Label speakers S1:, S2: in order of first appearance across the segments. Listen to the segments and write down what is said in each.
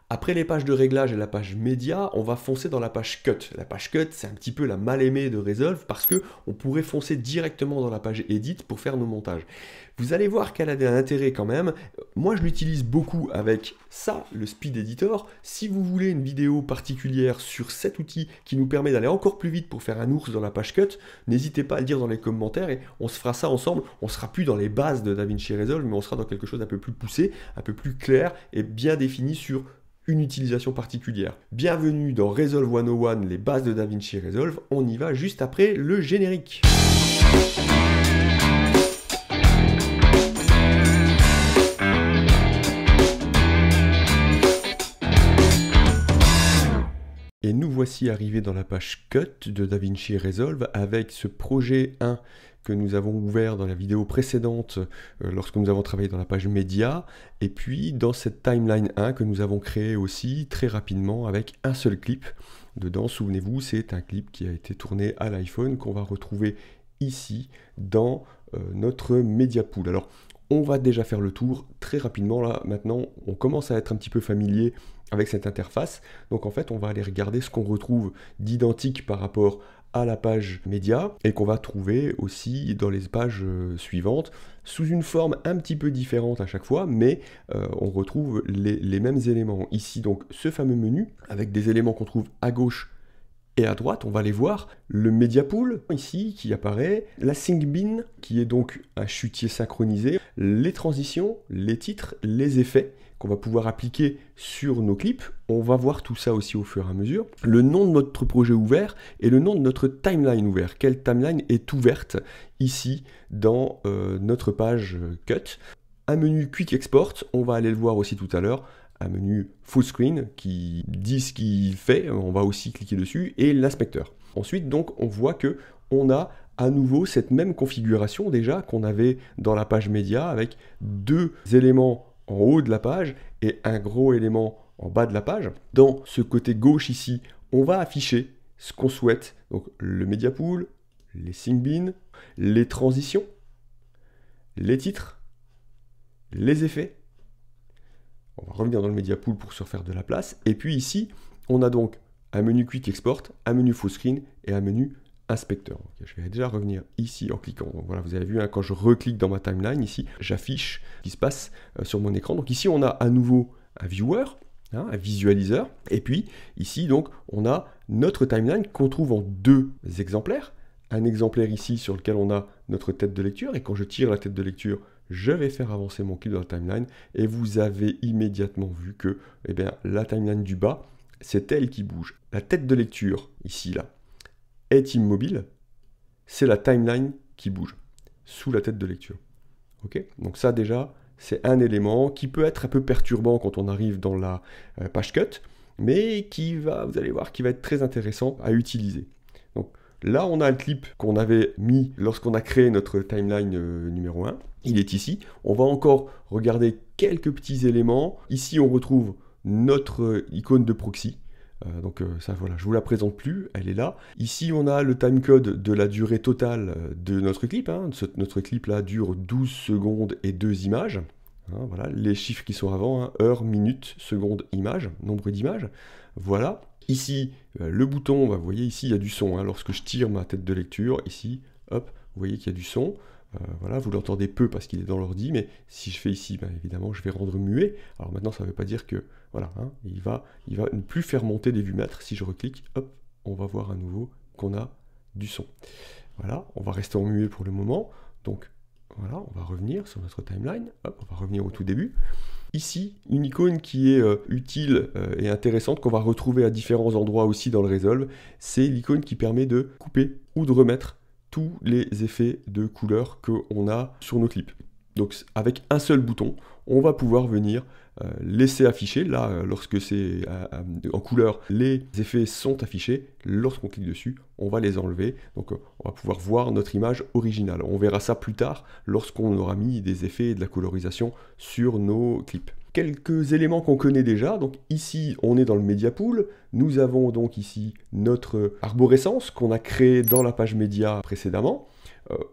S1: Après les pages de réglage et la page média, on va foncer dans la page cut. La page cut, c'est un petit peu la mal-aimée de Resolve parce que on pourrait foncer directement dans la page edit pour faire nos montages. Vous allez voir qu'elle a un intérêt quand même. Moi, je l'utilise beaucoup avec ça, le Speed Editor. Si vous voulez une vidéo particulière sur cet outil qui nous permet d'aller encore plus vite pour faire un ours dans la page cut, n'hésitez pas à le dire dans les commentaires et on se fera ça ensemble. On sera plus dans les bases de DaVinci Resolve, mais on sera dans quelque chose d'un peu plus poussé, un peu plus clair et bien défini sur une utilisation particulière. Bienvenue dans Resolve 101, les bases de DaVinci Resolve. On y va juste après le générique. Et nous voici arrivés dans la page Cut de DaVinci Resolve avec ce projet 1 que nous avons ouvert dans la vidéo précédente lorsque nous avons travaillé dans la page média, et puis dans cette timeline 1 que nous avons créé aussi très rapidement avec un seul clip. Dedans, souvenez-vous, c'est un clip qui a été tourné à l'iPhone qu'on va retrouver ici dans notre Media Pool. Alors, on va déjà faire le tour très rapidement là. Maintenant, on commence à être un petit peu familier avec cette interface. Donc en fait, on va aller regarder ce qu'on retrouve d'identique par rapport à la page média et qu'on va trouver aussi dans les pages suivantes sous une forme un petit peu différente à chaque fois, mais on retrouve les mêmes éléments. Ici, donc, ce fameux menu avec des éléments qu'on trouve à gauche et à droite, on va les voir, le Media Pool ici qui apparaît, la Sync Bin qui est donc un chutier synchronisé, les transitions, les titres, les effets qu'on va pouvoir appliquer sur nos clips. On va voir tout ça aussi au fur et à mesure. Le nom de notre projet ouvert et le nom de notre timeline ouvert. Quelle timeline est ouverte ici dans notre page Cut. Un menu Quick Export, on va aller le voir aussi tout à l'heure. Un menu full screen qui dit ce qu'il fait, on va aussi cliquer dessus, et l'inspecteur. Ensuite, donc, on voit que on a à nouveau cette même configuration déjà qu'on avait dans la page média avec deux éléments en haut de la page et un gros élément en bas de la page. Dans ce côté gauche ici, on va afficher ce qu'on souhaite, donc le Media Pool, les Sync Bin, les transitions, les titres, les effets. On va revenir dans le Media Pool pour se refaire de la place. Et puis ici, on a donc un menu Quick Export, un menu Full Screen et un menu Inspecteur. Okay, je vais déjà revenir ici en cliquant. Donc voilà, vous avez vu, hein, quand je reclique dans ma timeline, ici, j'affiche ce qui se passe sur mon écran. Donc ici, on a à nouveau un viewer, hein, un visualiseur. Et puis ici, donc, on a notre timeline qu'on trouve en deux exemplaires. Un exemplaire ici sur lequel on a notre tête de lecture. Et quand je tire la tête de lecture, je vais faire avancer mon clip dans la timeline et vous avez immédiatement vu que eh bien, la timeline du bas, c'est elle qui bouge. La tête de lecture, ici, là, est immobile, c'est la timeline qui bouge, sous la tête de lecture. Ok, donc ça déjà, c'est un élément qui peut être un peu perturbant quand on arrive dans la page cut, mais qui va, vous allez voir, qui va être très intéressant à utiliser. Donc là, on a le clip qu'on avait mis lorsqu'on a créé notre timeline numéro 1. Il est ici. On va encore regarder quelques petits éléments. Ici, on retrouve notre icône de proxy. Donc ça, voilà, je ne vous la présente plus, elle est là. Ici, on a le timecode de la durée totale de notre clip. Hein. Notre clip là dure 12 secondes et 2 images. Hein, voilà, les chiffres qui sont avant, hein, heure, minute, seconde, image, nombre d'images. Voilà. Ici, le bouton, bah, vous voyez ici, il y a du son. Hein. Lorsque je tire ma tête de lecture, ici, hop, vous voyez qu'il y a du son. Voilà, vous l'entendez peu parce qu'il est dans l'ordi, mais si je fais ici, ben, évidemment, je vais rendre muet. Alors maintenant, ça ne veut pas dire que, voilà, hein, il va ne plus faire monter des vues-mètres. Si je reclique, hop, on va voir à nouveau qu'on a du son. Voilà, on va rester en muet pour le moment. Donc, voilà, on va revenir sur notre timeline. Hop, on va revenir au tout début. Ici, une icône qui est utile et intéressante, qu'on va retrouver à différents endroits aussi dans le Resolve, c'est l'icône qui permet de couper ou de remettre tous les effets de couleur qu'on a sur nos clips. Donc avec un seul bouton, on va pouvoir venir laisser afficher. Là, lorsque c'est en couleur, les effets sont affichés. Lorsqu'on clique dessus, on va les enlever. Donc on va pouvoir voir notre image originale. On verra ça plus tard lorsqu'on aura mis des effets et de la colorisation sur nos clips. Quelques éléments qu'on connaît déjà. Donc ici, on est dans le Media Pool. Nous avons donc ici notre arborescence qu'on a créée dans la page média précédemment.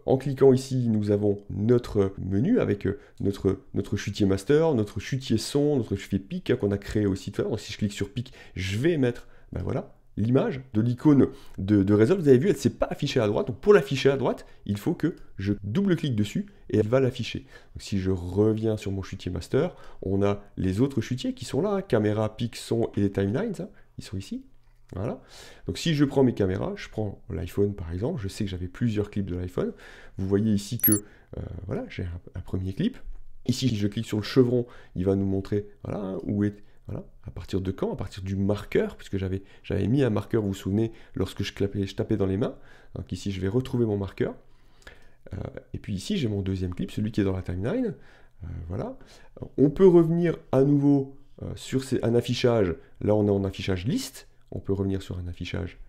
S1: En cliquant ici, nous avons notre menu avec notre chutier master, notre chutier son, notre chutier pic qu'on a créé aussi tout à l'heure. Donc si je clique sur pic, je vais mettre, ben voilà, l'image de l'icône de Resolve. Vous avez vu, elle ne s'est pas affichée à droite. Donc pour l'afficher à droite, il faut que je double-clique dessus et elle va l'afficher. Donc si je reviens sur mon chutier master, on a les autres chutiers qui sont là, hein, caméra, pic, son et les timelines, hein, ils sont ici. Voilà. Donc si je prends mes caméras, je prends l'iPhone par exemple, je sais que j'avais plusieurs clips de l'iPhone. Vous voyez ici que voilà, j'ai un premier clip. Ici, si je clique sur le chevron, il va nous montrer voilà, hein, où est, voilà, à partir de quand, à partir du marqueur, puisque j'avais mis un marqueur, vous vous souvenez, lorsque je tapais dans les mains. Donc ici, je vais retrouver mon marqueur. Et puis ici, j'ai mon deuxième clip, celui qui est dans la timeline. Voilà. On peut revenir à nouveau sur un affichage. Là, on est en affichage liste. On peut revenir sur un affichage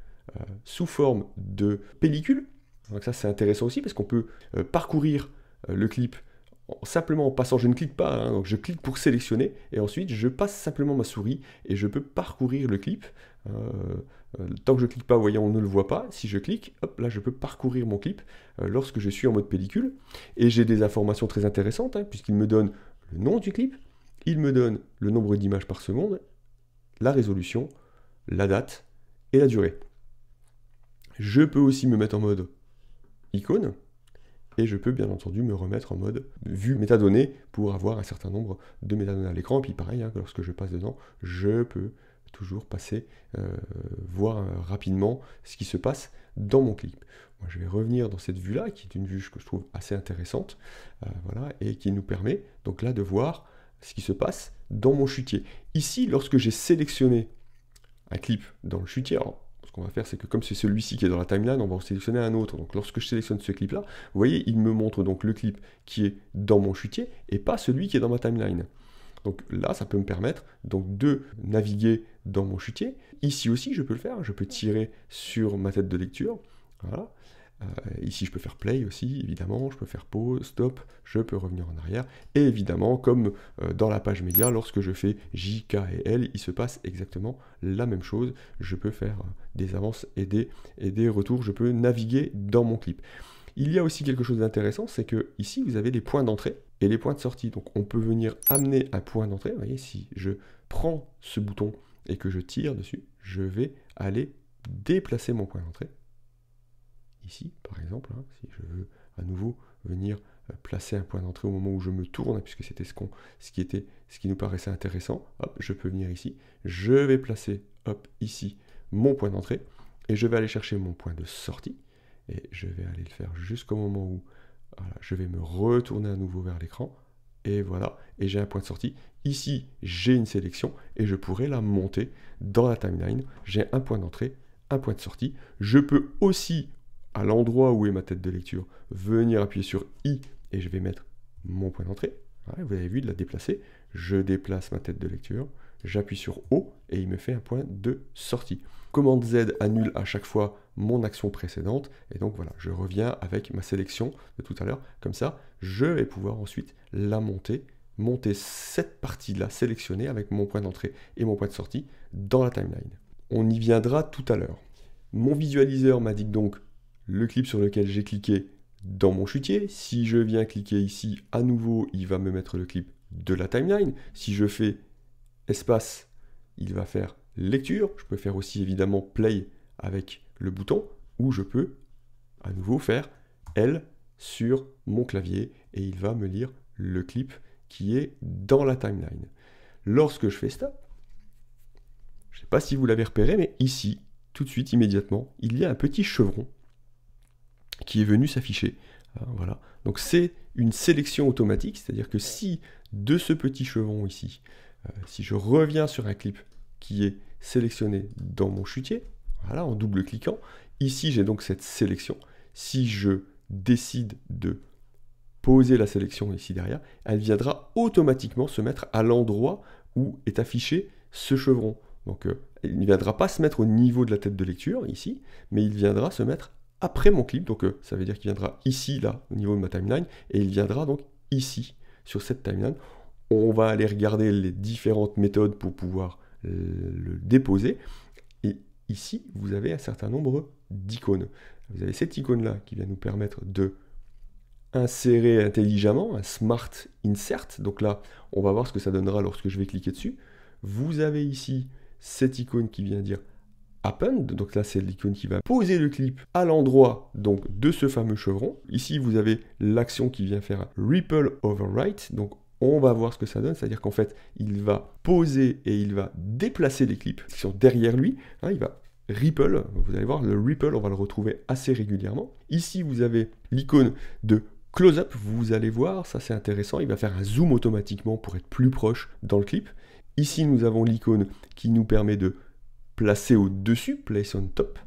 S1: sous forme de pellicule. Donc ça, c'est intéressant aussi parce qu'on peut parcourir le clip simplement en passant. Je ne clique pas, hein, donc je clique pour sélectionner et ensuite je passe simplement ma souris et je peux parcourir le clip. Tant que je ne clique pas, vous voyez, on ne le voit pas. Si je clique, hop, là, je peux parcourir mon clip lorsque je suis en mode pellicule. Et j'ai des informations très intéressantes, hein, puisqu'il me donne le nom du clip, il me donne le nombre d'images par seconde, la résolution, la date et la durée. Je peux aussi me mettre en mode icône et je peux bien entendu me remettre en mode vue métadonnées pour avoir un certain nombre de métadonnées à l'écran. Et puis pareil, hein, lorsque je passe dedans, je peux toujours passer, voir rapidement ce qui se passe dans mon clip. Moi, je vais revenir dans cette vue-là, qui est une vue que je trouve assez intéressante, voilà, et qui nous permet donc là de voir ce qui se passe dans mon chutier. Ici, lorsque j'ai sélectionné un clip dans le chutier, alors, ce qu'on va faire, c'est que comme c'est celui-ci qui est dans la timeline, on va en sélectionner un autre. Donc lorsque je sélectionne ce clip-là, vous voyez, il me montre donc le clip qui est dans mon chutier et pas celui qui est dans ma timeline. Donc là, ça peut me permettre donc de naviguer dans mon chutier. Ici aussi, je peux le faire. Je peux tirer sur ma tête de lecture. Voilà. Ici, je peux faire play aussi, évidemment. Je peux faire pause, stop. Je peux revenir en arrière. Et évidemment, comme dans la page média, lorsque je fais J, K et L, il se passe exactement la même chose. Je peux faire des avances et des retours. Je peux naviguer dans mon clip. Il y a aussi quelque chose d'intéressant, c'est que ici, vous avez les points d'entrée et les points de sortie. Donc on peut venir amener un point d'entrée. Vous voyez, si je prends ce bouton et que je tire dessus, je vais aller déplacer mon point d'entrée. Ici, par exemple, hein, si je veux à nouveau venir placer un point d'entrée au moment où je me tourne, puisque c'était ce qui nous paraissait intéressant, hop, je peux venir ici, je vais placer, hop, ici, mon point d'entrée, et je vais aller chercher mon point de sortie, et je vais aller le faire jusqu'au moment où voilà, je vais me retourner à nouveau vers l'écran, et voilà, et j'ai un point de sortie. Ici, j'ai une sélection, et je pourrais la monter dans la timeline. J'ai un point d'entrée, un point de sortie. Je peux aussi, à l'endroit où est ma tête de lecture, venir appuyer sur I, et je vais mettre mon point d'entrée. Voilà, vous avez vu, de la déplacer. Je déplace ma tête de lecture, j'appuie sur O, et il me fait un point de sortie. Commande Z annule à chaque fois mon action précédente, et donc voilà, je reviens avec ma sélection de tout à l'heure. Comme ça, je vais pouvoir ensuite la monter cette partie-là sélectionnée avec mon point d'entrée et mon point de sortie dans la timeline. On y viendra tout à l'heure. Mon visualiseur m'indique donc le clip sur lequel j'ai cliqué dans mon chutier. Si je viens cliquer ici, à nouveau, il va me mettre le clip de la timeline. Si je fais espace, il va faire lecture. Je peux faire aussi évidemment play avec le bouton, ou je peux à nouveau faire L sur mon clavier et il va me lire le clip qui est dans la timeline. Lorsque je fais stop, je ne sais pas si vous l'avez repéré, mais ici, tout de suite, immédiatement, il y a un petit chevron qui est venu s'afficher. Voilà. Donc c'est une sélection automatique, c'est-à-dire que si de ce petit chevron ici, si je reviens sur un clip qui est sélectionné dans mon chutier, voilà, en double-cliquant, ici j'ai donc cette sélection. Si je décide de poser la sélection ici derrière, elle viendra automatiquement se mettre à l'endroit où est affiché ce chevron. Donc il ne viendra pas se mettre au niveau de la tête de lecture ici, mais il viendra se mettre après mon clip. Donc ça veut dire qu'il viendra ici, là, au niveau de ma timeline, et il viendra donc ici, sur cette timeline. On va aller regarder les différentes méthodes pour pouvoir le déposer. Et ici, vous avez un certain nombre d'icônes. vous avez cette icône-là qui vient nous permettre de insérer intelligemment, un Smart Insert. Donc là, on va voir ce que ça donnera lorsque je vais cliquer dessus. Vous avez ici cette icône qui vient dire Append, donc là c'est l'icône qui va poser le clip à l'endroit donc de ce fameux chevron. Ici vous avez l'action qui vient faire un Ripple Overwrite, donc on va voir ce que ça donne, c'est-à-dire qu'en fait il va poser et il va déplacer les clips qui sont derrière lui, hein, il va Ripple, vous allez voir le Ripple on va le retrouver assez régulièrement. Ici vous avez l'icône de Close-up, vous allez voir, ça c'est intéressant, il va faire un zoom automatiquement pour être plus proche dans le clip. Ici nous avons l'icône qui nous permet de placer au-dessus, place on top,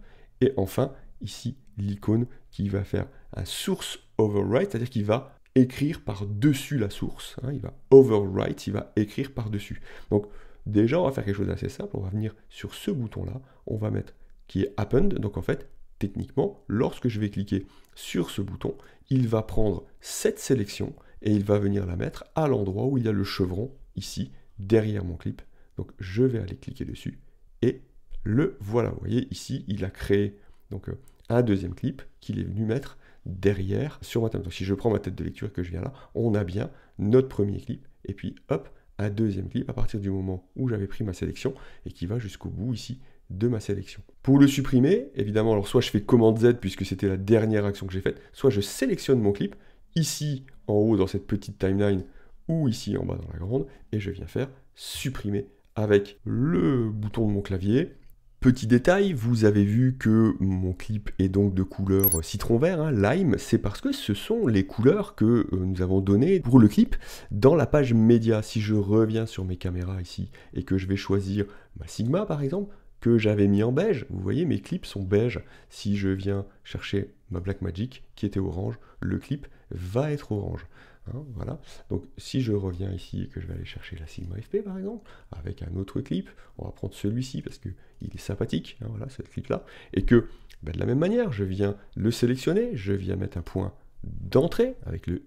S1: et enfin, ici, l'icône qui va faire un source overwrite, c'est-à-dire qu'il va écrire par-dessus la source, hein, il va overwrite, il va écrire par-dessus. Donc, déjà, on va faire quelque chose d'assez simple, on va venir sur ce bouton-là, on va mettre qui est append, donc en fait, techniquement, lorsque je vais cliquer sur ce bouton, il va prendre cette sélection et il va venir la mettre à l'endroit où il y a le chevron, ici, derrière mon clip. Donc, je vais aller cliquer dessus, et le voilà, vous voyez ici il a créé donc un deuxième clip qu'il est venu mettre derrière sur ma table. Donc si je prends ma tête de lecture et que je viens là, on a bien notre premier clip et puis hop, un deuxième clip à partir du moment où j'avais pris ma sélection et qui va jusqu'au bout ici de ma sélection. Pour le supprimer, évidemment, alors soit je fais commande Z puisque c'était la dernière action que j'ai faite, soit je sélectionne mon clip ici en haut dans cette petite timeline ou ici en bas dans la grande et je viens faire supprimer avec le bouton de mon clavier. Petit détail, vous avez vu que mon clip est donc de couleur citron vert, hein, lime, c'est parce que ce sont les couleurs que nous avons données pour le clip dans la page média. Si je reviens sur mes caméras ici et que je vais choisir ma Sigma par exemple, que j'avais mis en beige, vous voyez mes clips sont beige. Si je viens chercher ma Blackmagic qui était orange, le clip va être orange. Hein, voilà. Donc si je reviens ici et que je vais aller chercher la Sigma FP par exemple, avec un autre clip, on va prendre celui-ci parce qu'il est sympathique, hein, voilà, ce clip-là, et que ben, de la même manière, je viens le sélectionner, je viens mettre un point d'entrée avec le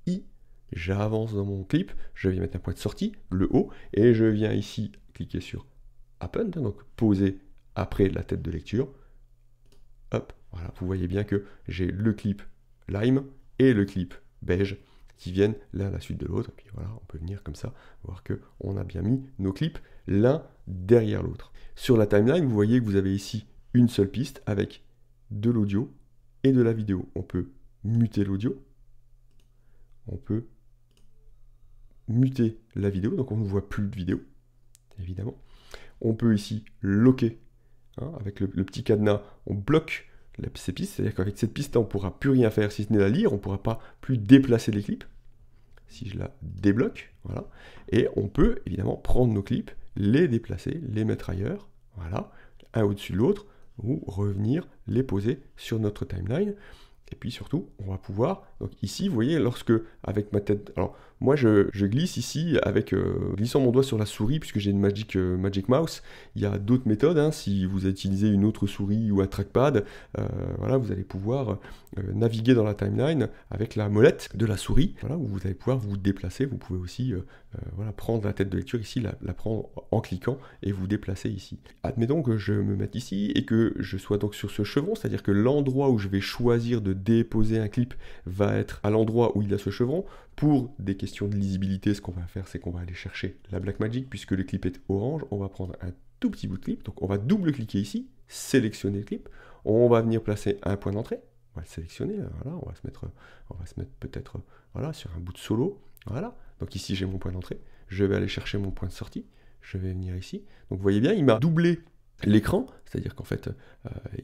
S1: I, j'avance dans mon clip, je viens mettre un point de sortie, le O, et je viens ici cliquer sur Append, donc poser après la tête de lecture, hop, voilà, vous voyez bien que j'ai le clip lime et le clip beige qui viennent l'un à la suite de l'autre. Et puis voilà, on peut venir comme ça, voir qu'on a bien mis nos clips l'un derrière l'autre. Sur la timeline, vous voyez que vous avez ici une seule piste avec de l'audio et de la vidéo. On peut muter l'audio, on peut muter la vidéo, donc on ne voit plus de vidéo, évidemment. On peut ici locker, hein, avec le petit cadenas, on bloque ces pistes, c'est-à-dire qu'avec cette piste on ne pourra plus rien faire si ce n'est la lire, on ne pourra pas plus déplacer les clips. Si je la débloque, voilà. Et on peut évidemment prendre nos clips, les déplacer, les mettre ailleurs, voilà, un au-dessus de l'autre, ou revenir les poser sur notre timeline. Et puis surtout, on va pouvoir, donc ici, vous voyez, lorsque, avec ma tête, alors moi je glisse ici avec, glissant mon doigt sur la souris, puisque j'ai une Magic Mouse, il y a d'autres méthodes, hein, si vous utilisez une autre souris ou un trackpad, voilà, vous allez pouvoir naviguer dans la timeline avec la molette de la souris, voilà, où vous allez pouvoir vous déplacer, vous pouvez aussi voilà, prendre la tête de lecture ici, la prendre en cliquant et vous déplacer ici. Admettons que je me mette ici et que je sois donc sur ce chevron, c'est-à-dire que l'endroit où je vais choisir de déposer un clip va être à l'endroit où il y a ce chevron. Pour des questions de lisibilité, ce qu'on va faire, c'est qu'on va aller chercher la Blackmagic, puisque le clip est orange, on va prendre un tout petit bout de clip, donc on va double-cliquer ici, sélectionner le clip, on va venir placer un point d'entrée, on va le sélectionner, voilà, on va se mettre peut-être voilà, sur un bout de solo, voilà, donc ici j'ai mon point d'entrée, je vais aller chercher mon point de sortie, je vais venir ici, donc vous voyez bien, il m'a doublé l'écran, c'est-à-dire qu'en fait,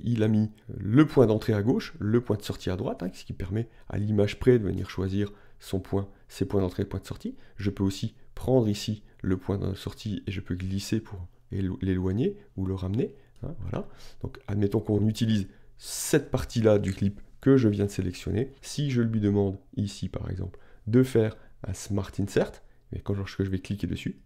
S1: il a mis le point d'entrée à gauche, le point de sortie à droite, hein, ce qui permet à l'image près de venir choisir son point, ses points d'entrée et points de sortie. Je peux aussi prendre ici le point de sortie et je peux glisser pour l'éloigner ou le ramener. Hein, voilà. Donc admettons qu'on utilise cette partie-là du clip que je viens de sélectionner. Si je lui demande ici par exemple de faire un Smart Insert, et quand je vais cliquer dessus,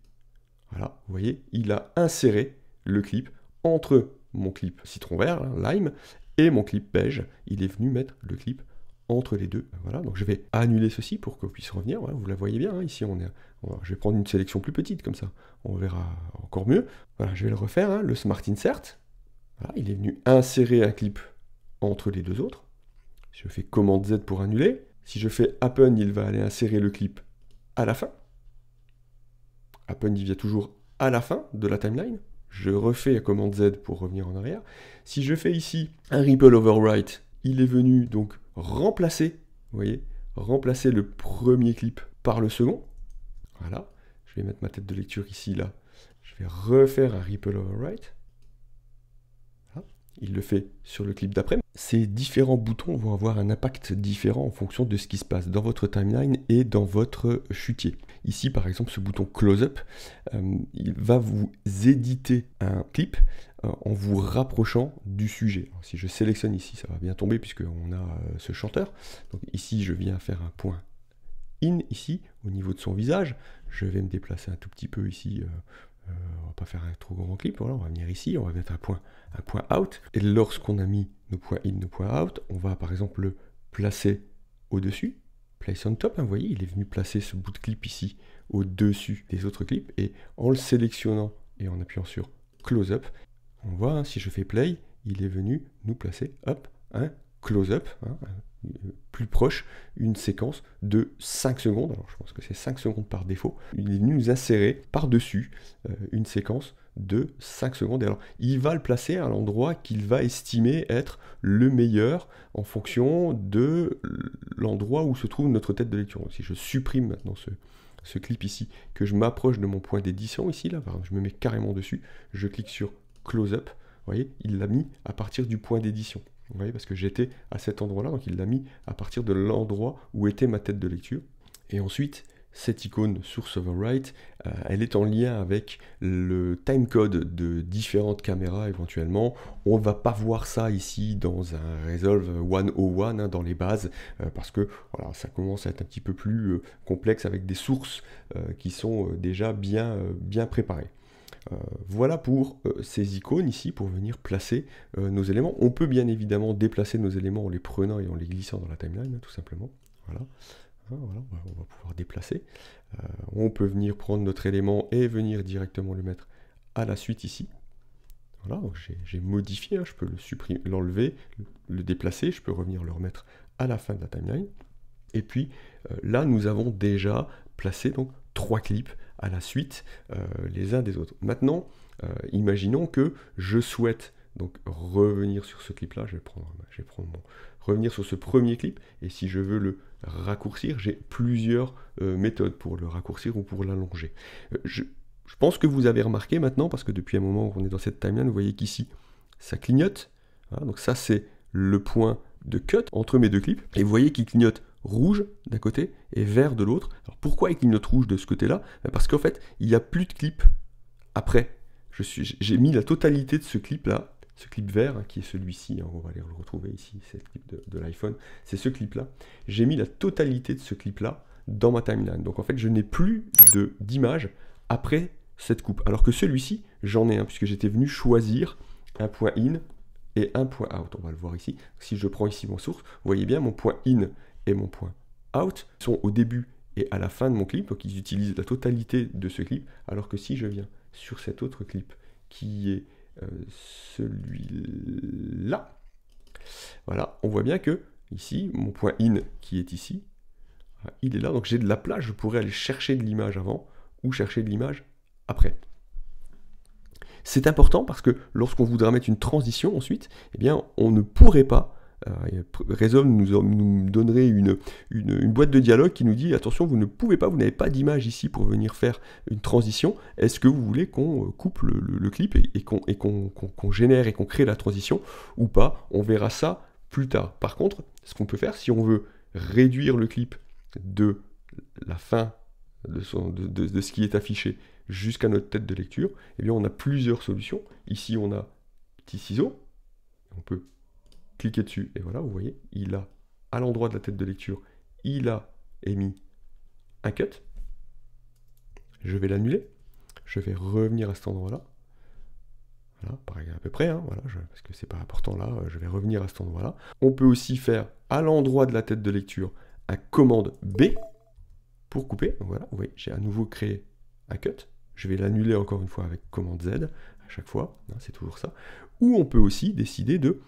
S1: voilà, vous voyez, il a inséré le clip entre mon clip citron vert, hein, lime, et mon clip beige. Il est venu mettre le clip entre les deux. Voilà, donc je vais annuler ceci pour qu'on puisse revenir. Voilà, vous la voyez bien, hein, ici je vais prendre une sélection plus petite comme ça, on verra encore mieux. Voilà, je vais le refaire, hein, le Smart Insert. Voilà, il est venu insérer un clip entre les deux autres. Si je fais commande Z pour annuler, si je fais happen, il va aller insérer le clip à la fin. Happen, il vient toujours à la fin de la timeline. Je refais la commande Z pour revenir en arrière. Si je fais ici un ripple overwrite, il est venu donc remplacer, vous voyez, remplacer le premier clip par le second. Voilà, je vais mettre ma tête de lecture ici, là. Je vais refaire un ripple overwrite. Voilà. Il le fait sur le clip d'après. Ces différents boutons vont avoir un impact différent en fonction de ce qui se passe dans votre timeline et dans votre chutier. Ici, par exemple, ce bouton Close-Up, il va vous éditer un clip en vous rapprochant du sujet. Alors, si je sélectionne ici, ça va bien tomber puisqu'on a ce chanteur. Donc ici, je viens faire un point in, ici, au niveau de son visage. Je vais me déplacer un tout petit peu ici. On va pas faire un trop grand clip. Voilà, on va venir ici, on va mettre un point out. Et lorsqu'on a mis nos points in, nos points out, on va par exemple le placer au-dessus. Place on top, hein, vous voyez, il est venu placer ce bout de clip ici au-dessus des autres clips. Et en le sélectionnant et en appuyant sur Close Up, on voit, hein, si je fais play, il est venu nous placer, hop, un Close Up, hein, plus proche, une séquence de 5 secondes. Alors je pense que c'est 5 secondes par défaut. Il est venu nous insérer par-dessus une séquence de 5 secondes. Et alors, il va le placer à l'endroit qu'il va estimer être le meilleur en fonction de l'endroit où se trouve notre tête de lecture. Donc, si je supprime maintenant ce clip ici, que je m'approche de mon point d'édition ici, là, par exemple, je me mets carrément dessus, je clique sur Close Up, vous voyez, il l'a mis à partir du point d'édition. Vous voyez, parce que j'étais à cet endroit-là, donc il l'a mis à partir de l'endroit où était ma tête de lecture. Et ensuite, cette icône Source Overwrite, elle est en lien avec le timecode de différentes caméras éventuellement. On ne va pas voir ça ici dans un Resolve 101, hein, dans les bases, parce que voilà, ça commence à être un petit peu plus complexe avec des sources qui sont déjà bien préparées. Voilà pour ces icônes ici, pour venir placer nos éléments. On peut bien évidemment déplacer nos éléments en les prenant et en les glissant dans la timeline, hein, tout simplement. Voilà. Voilà, on va pouvoir déplacer. On peut venir prendre notre élément et venir directement le mettre à la suite ici. Voilà, donc j'ai modifié, hein, je peux le supprimer, l'enlever, le déplacer, je peux revenir le remettre à la fin de la timeline. Et puis là, nous avons déjà placé donc 3 clips à la suite les uns des autres. Maintenant, imaginons que je souhaite donc revenir sur ce clip-là, je vais prendre revenir sur ce premier clip, et si je veux le raccourcir, j'ai plusieurs méthodes pour le raccourcir ou pour l'allonger. Je pense que vous avez remarqué maintenant, parce que depuis un moment qu'on est dans cette timeline, vous voyez qu'ici, ça clignote. Voilà, donc ça, c'est le point de cut entre mes deux clips, et vous voyez qu'il clignote rouge d'un côté et vert de l'autre. Alors pourquoi il clignote rouge de ce côté-là? Parce qu'en fait, il n'y a plus de clip après. J'ai mis la totalité de ce clip-là, ce clip vert, hein, qui est celui-ci, hein, on va aller le retrouver ici, c'est le clip de l'iPhone, c'est ce clip-là. J'ai mis la totalité de ce clip-là dans ma timeline. Donc en fait, je n'ai plus d'image après cette coupe. Alors que celui-ci, j'en ai un, puisque j'étais venu choisir un point in et un point out. On va le voir ici. Si je prends ici mon source, vous voyez bien mon point in et mon point out sont au début et à la fin de mon clip, donc ils utilisent la totalité de ce clip, alors que si je viens sur cet autre clip qui est celui-là, voilà, on voit bien que ici, mon point in qui est ici, il est là, donc j'ai de la place, je pourrais aller chercher de l'image avant ou chercher de l'image après. C'est important parce que lorsqu'on voudra mettre une transition ensuite, eh bien, on ne pourrait pas. Resolve nous donnerait une boîte de dialogue qui nous dit attention, vous ne pouvez pas, vous n'avez pas d'image ici pour venir faire une transition. Est-ce que vous voulez qu'on coupe le clip et qu'on génère et qu'on crée la transition ou pas? On verra ça plus tard. Par contre, ce qu'on peut faire, si on veut réduire le clip de la fin de ce qui est affiché jusqu'à notre tête de lecture, eh bien on a plusieurs solutions. Ici on a petit ciseau, on peut cliquez dessus, et voilà, vous voyez, il a, à l'endroit de la tête de lecture, il a émis un cut. Je vais l'annuler. Je vais revenir à cet endroit-là. Voilà, pareil à peu près, hein, voilà, parce que c'est pas important là, je vais revenir à cet endroit-là. On peut aussi faire, à l'endroit de la tête de lecture, un commande B pour couper. Donc voilà, vous voyez, j'ai à nouveau créé un cut. Je vais l'annuler encore une fois avec commande Z, à chaque fois, hein, c'est toujours ça. Ou on peut aussi décider de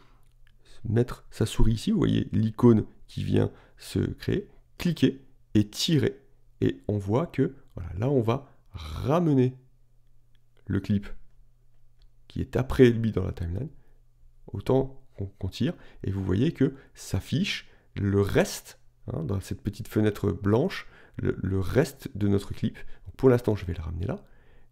S1: mettre sa souris ici, vous voyez l'icône qui vient se créer, cliquer et tirer. Et on voit que voilà, là, on va ramener le clip qui est après lui dans la timeline, autant qu'on tire, et vous voyez que s'affiche le reste, hein, dans cette petite fenêtre blanche, le reste de notre clip. Donc pour l'instant, je vais le ramener là,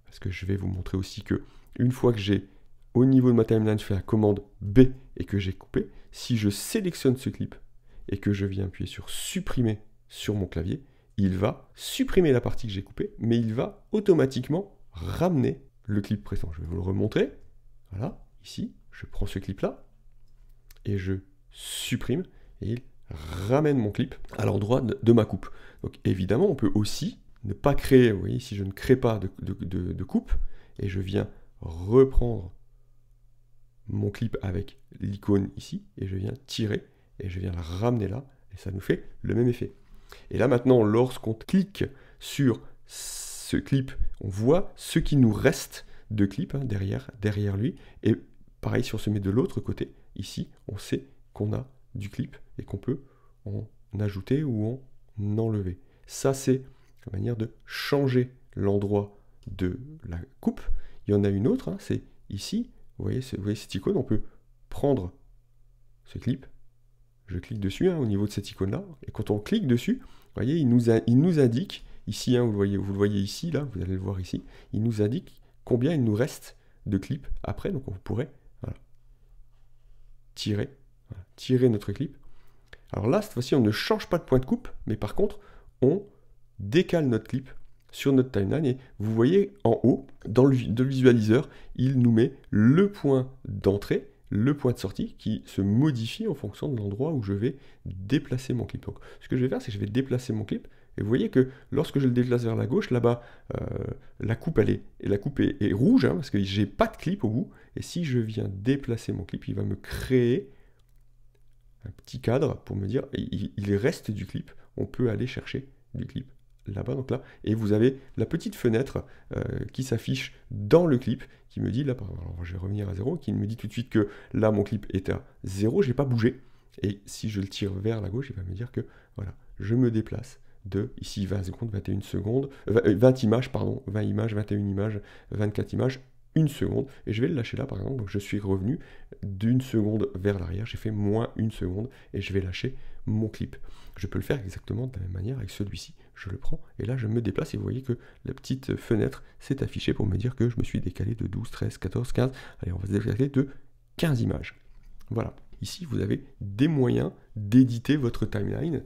S1: parce que je vais vous montrer aussi que une fois que j'ai, au niveau de ma timeline, fait la commande B et que j'ai coupé, si je sélectionne ce clip et que je viens appuyer sur supprimer sur mon clavier, il va supprimer la partie que j'ai coupée, mais il va automatiquement ramener le clip précédent. Je vais vous le remontrer. Voilà, ici, je prends ce clip-là et je supprime et il ramène mon clip à l'endroit de ma coupe. Donc évidemment, on peut aussi ne pas créer, vous voyez, si je ne crée pas de coupe et je viens reprendre mon clip avec l'icône ici et je viens tirer et je viens la ramener là et ça nous fait le même effet. Et là maintenant, lorsqu'on clique sur ce clip, on voit ce qui nous reste de clip hein, derrière lui. Et pareil, si on se met de l'autre côté, ici, on sait qu'on a du clip et qu'on peut en ajouter ou en enlever. Ça, c'est la manière de changer l'endroit de la coupe. Il y en a une autre, hein, c'est ici. Vous voyez cette icône, on peut prendre ce clip. Je clique dessus hein, au niveau de cette icône-là. Et quand on clique dessus, vous voyez, il nous indique, ici, hein, vous le voyez ici, là, vous allez le voir ici, il nous indique combien il nous reste de clips après. Donc on pourrait voilà, tirer notre clip. Alors là, cette fois-ci, on ne change pas de point de coupe, mais par contre, on décale notre clip sur notre timeline. Et vous voyez en haut, dans le visualiseur, il nous met le point d'entrée, le point de sortie qui se modifie en fonction de l'endroit où je vais déplacer mon clip. Donc, ce que je vais faire, c'est que je vais déplacer mon clip. Et vous voyez que lorsque je le déplace vers la gauche, là-bas, la coupe est rouge, hein, parce que j'ai pas de clip au bout. Et si je viens déplacer mon clip, il va me créer un petit cadre pour me dire, il reste du clip. On peut aller chercher du clip là-bas, donc là. Et vous avez la petite fenêtre qui s'affiche dans le clip, qui me dit, là, alors je vais revenir à 0, qui me dit tout de suite que là, mon clip est à 0, je n'ai pas bougé. Et si je le tire vers la gauche, il va me dire que, voilà, je me déplace de, ici, 20 secondes, 21 secondes, 20 images, pardon, 20 images, 21 images, 24 images, 1 seconde, et je vais le lâcher là, par exemple, donc je suis revenu d'1 seconde vers l'arrière, j'ai fait moins 1 seconde, et je vais lâcher mon clip. Je peux le faire exactement de la même manière avec celui-ci, je le prends, et là je me déplace, et vous voyez que la petite fenêtre s'est affichée pour me dire que je me suis décalé de 12, 13, 14, 15, allez, on va se décaler de 15 images. Voilà. Ici, vous avez des moyens d'éditer votre timeline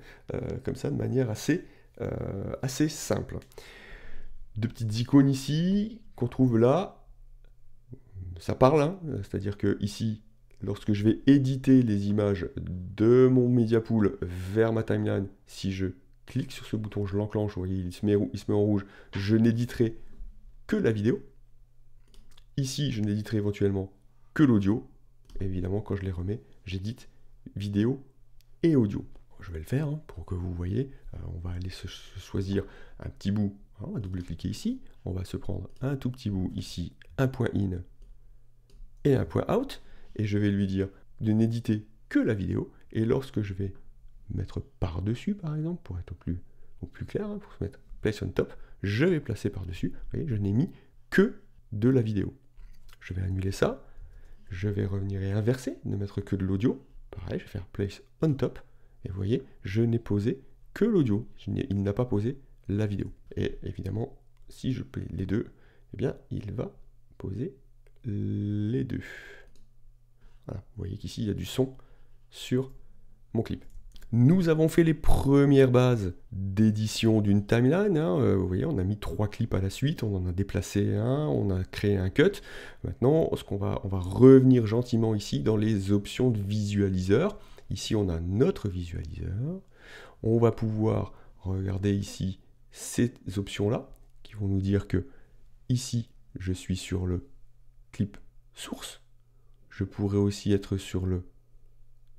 S1: comme ça, de manière assez simple. Deux petites icônes ici, qu'on trouve là. Ça parle, hein, c'est-à-dire que ici, lorsque je vais éditer les images de mon media pool vers ma timeline, si je clique sur ce bouton, je l'enclenche, vous voyez, il se met en rouge, je n'éditerai que la vidéo. Ici, je n'éditerai éventuellement que l'audio. Évidemment, quand je les remets, j'édite vidéo et audio. Je vais le faire hein, pour que vous voyez. On va aller se choisir un petit bout. On va double-cliquer ici. On va se prendre un tout petit bout ici, un point in et un point out. Et je vais lui dire de n'éditer que la vidéo. Et lorsque je vais mettre par-dessus, par exemple, pour être au plus clair, hein, pour se mettre place on top, je vais placer par-dessus. Vous voyez, je n'ai mis que de la vidéo. Je vais annuler ça. Je vais revenir et inverser, ne mettre que de l'audio. Pareil, je vais faire place on top. Et vous voyez, je n'ai posé que l'audio. Il n'a pas posé la vidéo. Et évidemment, si je paye les deux, eh bien, il va poser les deux. Voilà, vous voyez qu'ici, il y a du son sur mon clip. Nous avons fait les premières bases d'édition d'une timeline. Hein. Vous voyez, on a mis 3 clips à la suite, on en a déplacé un, on a créé un cut. Maintenant, on va revenir gentiment ici dans les options de visualiseur. Ici, on a notre visualiseur. On va pouvoir regarder ici ces options-là qui vont nous dire que ici, je suis sur le clip source. Je pourrais aussi être sur le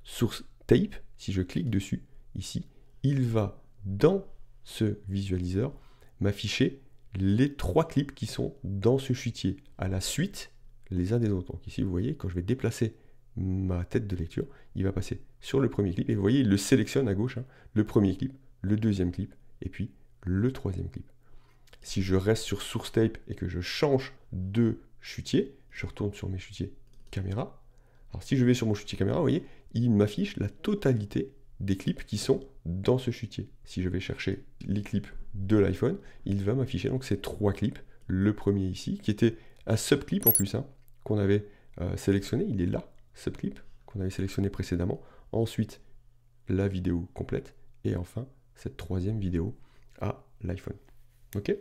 S1: source tape. Si je clique dessus, ici, il va, dans ce visualiseur, m'afficher les 3 clips qui sont dans ce chutier, à la suite les uns des autres. Donc ici, vous voyez, quand je vais déplacer ma tête de lecture, il va passer sur le premier clip, et vous voyez, il le sélectionne à gauche, hein, le premier clip, le deuxième clip, et puis le troisième clip. Si je reste sur Source Tape et que je change de chutier, je retourne sur mes chutiers caméra. Alors si je vais sur mon chutier caméra, vous voyez, il m'affiche la totalité des clips qui sont dans ce chutier. Si je vais chercher les clips de l'iPhone, il va m'afficher donc ces 3 clips. Le premier ici, qui était un subclip en plus, hein, qu'on avait sélectionné, il est là, subclip, qu'on avait sélectionné précédemment. Ensuite, la vidéo complète, et enfin, cette troisième vidéo à l'iPhone. Ok ?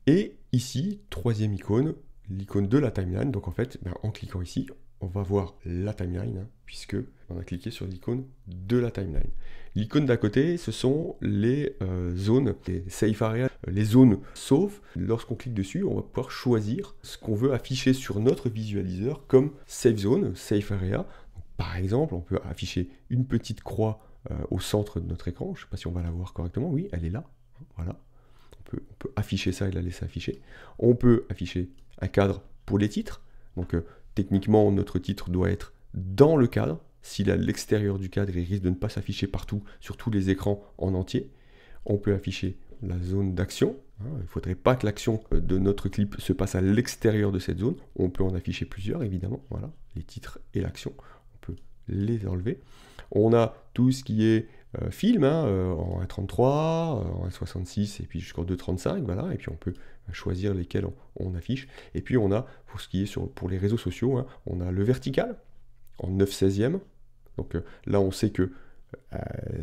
S1: Et ici, troisième icône, l'icône de la timeline. Donc en fait, en cliquant ici, on va voir la timeline, hein, puisque on a cliqué sur l'icône de la timeline. L'icône d'à côté, ce sont les zones, les safe areas, les zones sauves. Lorsqu'on clique dessus, on va pouvoir choisir ce qu'on veut afficher sur notre visualiseur comme safe zone, safe area. Donc, par exemple, on peut afficher une petite croix au centre de notre écran. Je ne sais pas si on va la voir correctement. Oui, elle est là. Voilà. On peut afficher ça et la laisser afficher. On peut afficher un cadre pour les titres. Donc techniquement, notre titre doit être dans le cadre. S'il est à l'extérieur du cadre, il risque de ne pas s'afficher partout, sur tous les écrans en entier. On peut afficher la zone d'action. Il ne faudrait pas que l'action de notre clip se passe à l'extérieur de cette zone. On peut en afficher plusieurs, évidemment. Voilà, les titres et l'action. On peut les enlever. On a tout ce qui est film, hein, en 1.33, en 1.66 et puis jusqu'en 2.35, voilà, et puis on peut choisir lesquels on affiche. Et puis on a, pour ce qui est pour les réseaux sociaux, hein, on a le vertical en 9/16e. Donc là on sait que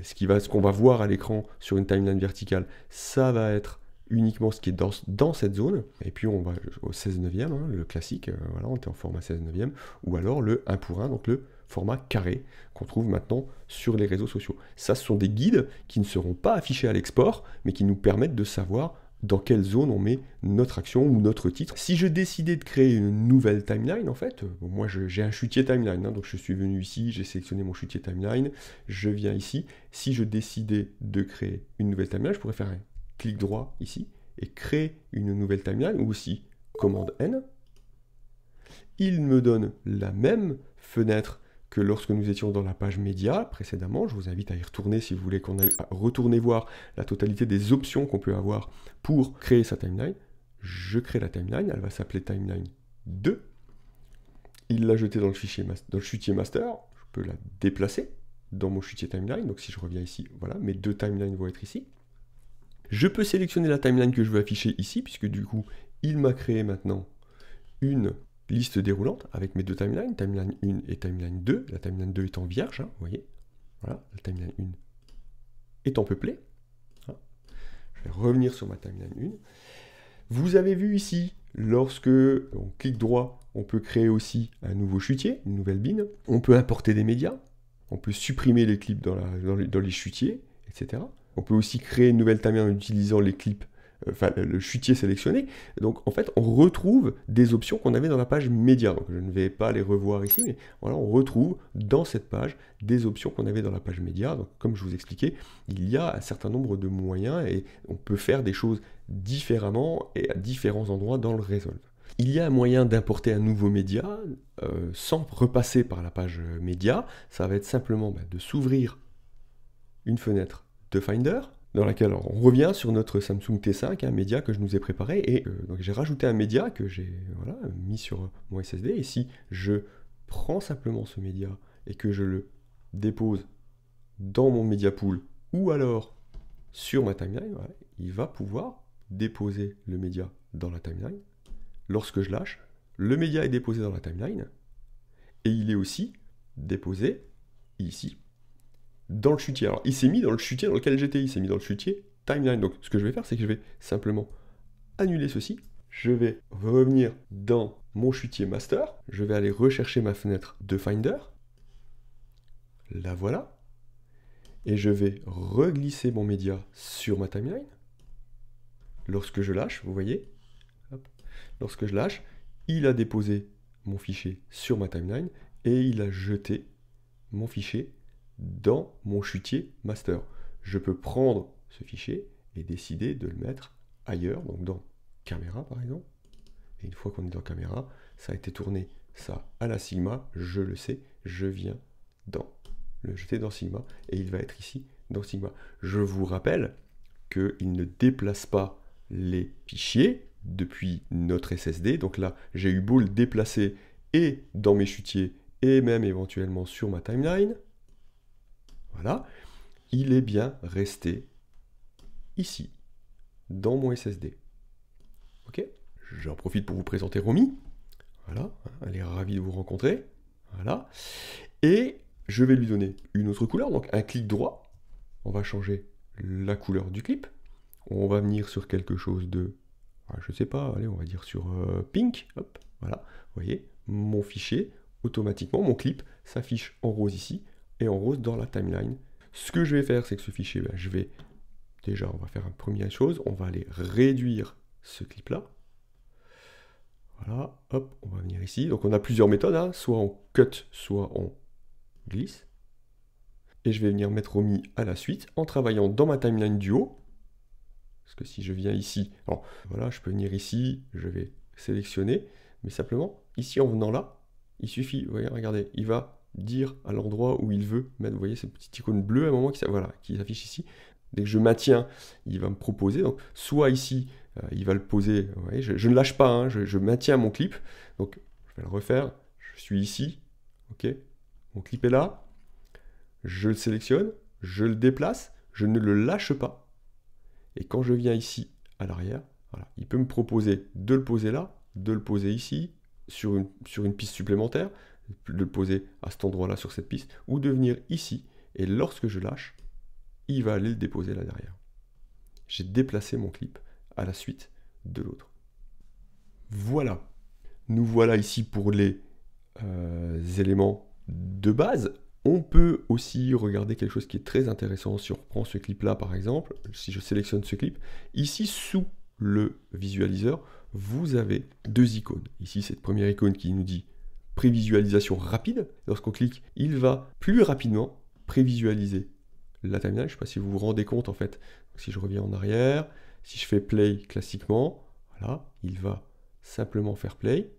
S1: ce qu'on va voir à l'écran sur une timeline verticale, ça va être uniquement ce qui est dans cette zone. Et puis on va au 16/9e, hein, le classique, voilà, on est en format 16/9e, ou alors le 1:1, donc le format carré qu'on trouve maintenant sur les réseaux sociaux. Ça, ce sont des guides qui ne seront pas affichés à l'export, mais qui nous permettent de savoir dans quelle zone on met notre action ou notre titre. Si je décidais de créer une nouvelle timeline, en fait, moi j'ai un chutier timeline, hein, donc je suis venu ici, j'ai sélectionné mon chutier timeline, je viens ici. Si je décidais de créer une nouvelle timeline, je pourrais faire un clic droit ici et créer une nouvelle timeline, ou aussi commande N. Il me donne la même fenêtre que lorsque nous étions dans la page média précédemment. Je vous invite à y retourner si vous voulez qu'on aille retourner voir la totalité des options qu'on peut avoir pour créer sa timeline. Je crée la timeline, elle va s'appeler timeline 2. Il l'a jetée dans le chutier master. Je peux la déplacer dans mon chutier timeline. Donc si je reviens ici, voilà, mes 2 timelines vont être ici. Je peux sélectionner la timeline que je veux afficher ici, puisque du coup, il m'a créé maintenant une liste déroulante avec mes 2 timelines, timeline 1 et timeline 2, la timeline 2 étant vierge, hein, vous voyez, voilà, la timeline 1 étant peuplée. Voilà. Je vais revenir sur ma timeline 1. Vous avez vu ici, lorsque on clique droit, on peut créer aussi un nouveau chutier, une nouvelle bin, on peut importer des médias, on peut supprimer les clips dans les chutiers, etc. On peut aussi créer une nouvelle timeline en utilisant les clips, enfin le chutier sélectionné. Donc en fait, on retrouve des options qu'on avait dans la page média. Donc je ne vais pas les revoir ici, mais voilà, on retrouve dans cette page des options qu'on avait dans la page média. Donc comme je vous expliquais, il y a un certain nombre de moyens et on peut faire des choses différemment et à différents endroits dans le Resolve. Il y a un moyen d'importer un nouveau média sans repasser par la page média. Ça va être simplement de s'ouvrir une fenêtre de Finder, dans laquelle on revient sur notre Samsung T5, un média que je nous ai préparé, et donc j'ai rajouté un média que j'ai mis sur mon SSD, et si je prends simplement ce média et que je le dépose dans mon media pool, ou alors sur ma timeline, voilà, il va pouvoir déposer le média dans la timeline. Lorsque je lâche, le média est déposé dans la timeline, et il est aussi déposé ici, dans le chutier. Alors, il s'est mis dans le chutier dans lequel j'étais, il s'est mis dans le chutier timeline. Donc, ce que je vais faire, c'est que je vais simplement annuler ceci. Je vais revenir dans mon chutier master. Je vais aller rechercher ma fenêtre de Finder. La voilà. Et je vais reglisser mon média sur ma timeline. Lorsque je lâche, vous voyez, hop, lorsque je lâche, il a déposé mon fichier sur ma timeline et il a jeté mon fichier dans mon chutier master. Je peux prendre ce fichier et décider de le mettre ailleurs, donc dans caméra par exemple. Et une fois qu'on est dans caméra, ça a été tourné ça à la Sigma, je le sais, je viens dans le jeter dans Sigma et il va être ici dans Sigma. Je vous rappelle qu'il ne déplace pas les fichiers depuis notre SSD. Donc là, j'ai eu beau le déplacer et dans mes chutiers et même éventuellement sur ma timeline. Voilà, il est bien resté ici, dans mon SSD. Ok, j'en profite pour vous présenter Romy. Voilà, elle est ravie de vous rencontrer. Voilà, et je vais lui donner une autre couleur, donc un clic droit. On va changer la couleur du clip. On va venir sur quelque chose de, je sais pas, allez, on va dire sur pink. Hop, voilà, vous voyez, mon fichier, automatiquement, mon clip s'affiche en rose ici et en rose dans la timeline. Ce que je vais faire, c'est que ce fichier, je vais, déjà, on va faire une première chose, on va aller réduire ce clip-là. Voilà, hop, on va venir ici. Donc on a plusieurs méthodes, hein, soit on cut, soit on glisse. Et je vais venir mettre Romy à la suite en travaillant dans ma timeline du haut. Parce que si je viens ici, alors voilà, je peux venir ici, je vais sélectionner, mais simplement, ici en venant là, il suffit, vous voyez, regardez, il va dire à l'endroit où il veut mettre, vous voyez, cette petite icône bleue à un moment qui s'affiche ici. Dès que je maintiens, il va me proposer, donc soit ici, il va le poser, vous voyez, je ne lâche pas, hein, je maintiens mon clip, donc je vais le refaire, je suis ici, ok, mon clip est là, je le sélectionne, je le déplace, je ne le lâche pas. Et quand je viens ici à l'arrière, voilà, il peut me proposer de le poser là, de le poser ici, sur une piste supplémentaire, de le poser à cet endroit-là sur cette piste, ou de venir ici, et lorsque je lâche, il va aller le déposer là derrière. J'ai déplacé mon clip à la suite de l'autre. Voilà. Nous voilà ici pour les éléments de base. On peut aussi regarder quelque chose qui est très intéressant. Si on reprend ce clip-là, par exemple, si je sélectionne ce clip, ici, sous le visualiseur, vous avez deux icônes. Ici, cette première icône qui nous dit prévisualisation rapide. Lorsqu'on clique, il va plus rapidement prévisualiser la timeline. Je ne sais pas si vous vous rendez compte, en fait. Si je reviens en arrière, si je fais play classiquement, voilà, il va simplement faire play.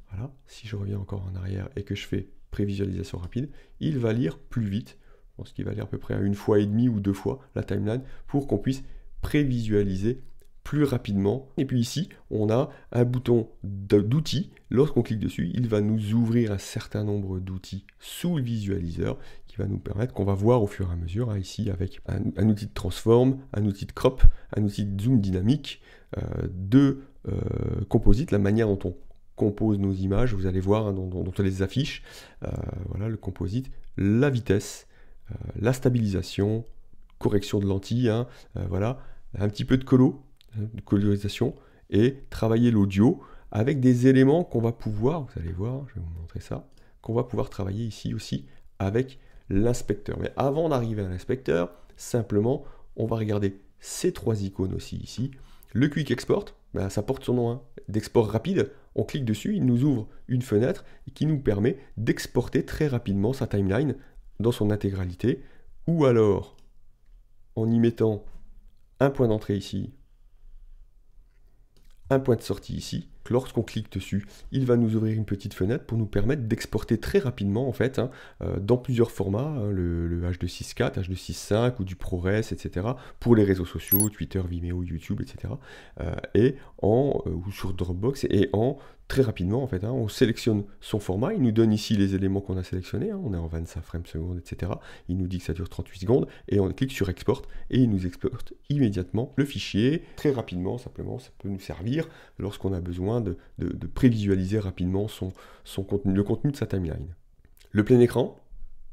S1: Voilà, si je reviens encore en arrière et que je fais prévisualisation rapide, il va lire plus vite. Je pense qu'il va lire à peu près à 1,5 fois ou 2 fois la timeline pour qu'on puisse prévisualiser plus rapidement. Et puis ici, on a un bouton d'outils. Lorsqu'on clique dessus, il va nous ouvrir un certain nombre d'outils sous le visualiseur qui va nous permettre, qu'on va voir au fur et à mesure, hein, ici avec un outil de transform, un outil de crop, un outil de zoom dynamique, de composite, la manière dont on compose nos images, vous allez voir, hein, dont on les affiche, voilà, le composite, la vitesse, la stabilisation, correction de lentilles, hein, voilà, un petit peu de de colorisation, et travailler l'audio avec des éléments qu'on va pouvoir, vous allez voir, je vais vous montrer ça, qu'on va pouvoir travailler ici aussi avec l'inspecteur. Mais avant d'arriver à l'inspecteur, simplement, on va regarder ces trois icônes aussi ici. Le Quick Export, ben, ça porte son nom, hein, d'export rapide. On clique dessus, il nous ouvre une fenêtre qui nous permet d'exporter très rapidement sa timeline dans son intégralité, ou alors en y mettant un point d'entrée ici, un point de sortie ici. Lorsqu'on clique dessus, il va nous ouvrir une petite fenêtre pour nous permettre d'exporter très rapidement, en fait, hein, dans plusieurs formats, hein, le H264, H265 ou du ProRes, etc., pour les réseaux sociaux, Twitter, Vimeo, YouTube, etc., ou sur Dropbox, et très rapidement, en fait, hein, on sélectionne son format, il nous donne ici les éléments qu'on a sélectionnés, hein, on est en 25 frames secondes, etc., il nous dit que ça dure 38 secondes, et on clique sur Export, et il nous exporte immédiatement le fichier, très rapidement, simplement, ça peut nous servir lorsqu'on a besoin de prévisualiser rapidement le contenu de sa timeline. Le plein écran,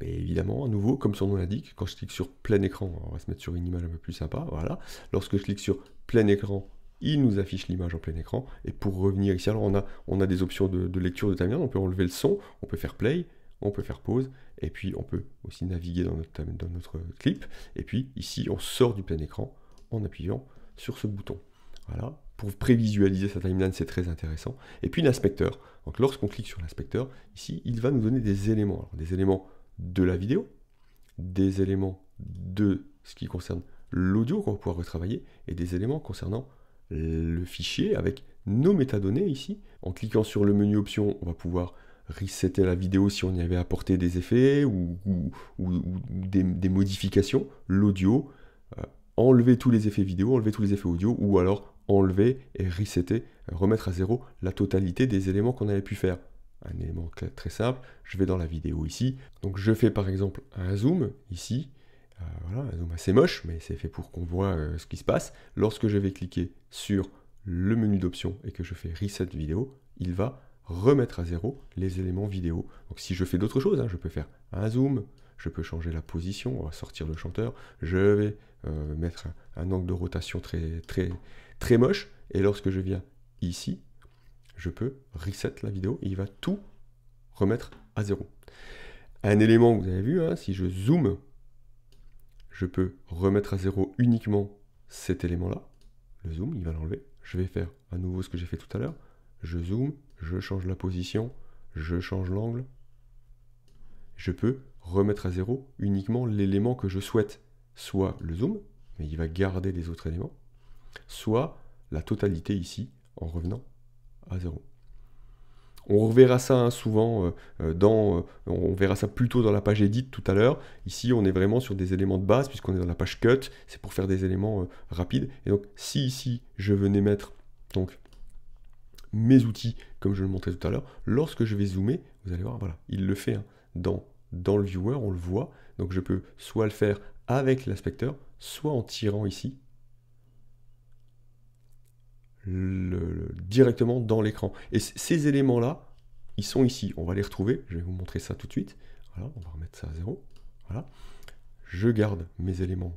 S1: et évidemment, à nouveau, comme son nom l'indique, quand je clique sur plein écran, on va se mettre sur une image un peu plus sympa, voilà. Lorsque je clique sur plein écran, il nous affiche l'image en plein écran. Et pour revenir ici, alors on a des options de lecture de timeline, on peut enlever le son, on peut faire play, on peut faire pause, et puis on peut aussi naviguer dans notre clip. Et puis ici, on sort du plein écran en appuyant sur ce bouton. Voilà, pour prévisualiser sa timeline, c'est très intéressant. Et puis l'inspecteur. Donc lorsqu'on clique sur l'inspecteur, ici, il va nous donner des éléments. Alors, des éléments de la vidéo, des éléments de ce qui concerne l'audio qu'on va pouvoir retravailler, et des éléments concernant le fichier avec nos métadonnées ici. En cliquant sur le menu options, on va pouvoir resetter la vidéo si on y avait apporté des effets ou des modifications, l'audio, enlever tous les effets vidéo, enlever tous les effets audio, ou alors enlever et resetter, remettre à zéro la totalité des éléments qu'on avait pu faire. Un élément très simple, je vais dans la vidéo ici, donc je fais par exemple un zoom ici, voilà, un zoom assez moche, mais c'est fait pour qu'on voit ce qui se passe. Lorsque je vais cliquer sur le menu d'options et que je fais reset vidéo, il va remettre à zéro les éléments vidéo. Donc si je fais d'autres choses, je peux faire un zoom, je peux changer la position, on va sortir le chanteur, je vais mettre un angle de rotation très moche, et lorsque je viens ici, je peux reset la vidéo et il va tout remettre à zéro. Un élément que vous avez vu, si je zoome, je peux remettre à zéro uniquement cet élément-là. Le zoom, il va l'enlever. Je vais faire à nouveau ce que j'ai fait tout à l'heure. Je zoome, je change la position, je change l'angle. Je peux remettre à zéro uniquement l'élément que je souhaite. Soit le zoom, mais il va garder les autres éléments, soit la totalité ici, en revenant à zéro. On reverra ça souvent, on verra ça plutôt dans la page Edit tout à l'heure. Ici, on est vraiment sur des éléments de base, puisqu'on est dans la page Cut, c'est pour faire des éléments rapides. Et donc, si ici, je venais mettre donc, mes outils, comme je le montrais tout à l'heure, lorsque je vais zoomer, vous allez voir, voilà, il le fait. Dans le viewer, on le voit. Donc, je peux soit le faire avec l'inspecteur, soit en tirant ici, directement dans l'écran. Et ces éléments-là, ils sont ici. On va les retrouver. Je vais vous montrer ça tout de suite. Voilà, on va remettre ça à 0. Voilà. Je garde mes éléments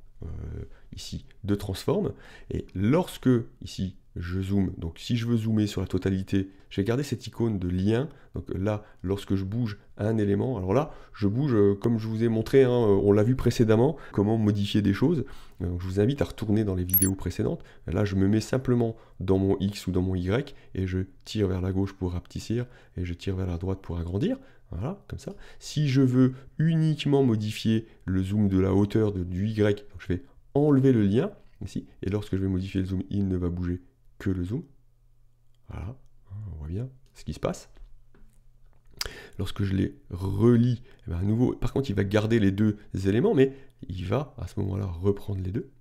S1: ici de transform. Et lorsque, ici, je zoome, donc si je veux zoomer sur la totalité, je vais garder cette icône de lien. Donc là, lorsque je bouge un élément, alors là, je bouge comme je vous ai montré, on l'a vu précédemment, comment modifier des choses. Donc je vous invite à retourner dans les vidéos précédentes. Là, je me mets simplement dans mon X ou dans mon Y et je tire vers la gauche pour rapetissir et je tire vers la droite pour agrandir. Voilà, comme ça. Si je veux uniquement modifier le zoom de la hauteur du Y, donc je vais enlever le lien ici, et lorsque je vais modifier le zoom, il ne va bouger que le zoom. Voilà, on voit bien ce qui se passe. Lorsque je les relie, à nouveau, par contre, il va garder les deux éléments, mais il va à ce moment-là reprendre les deux.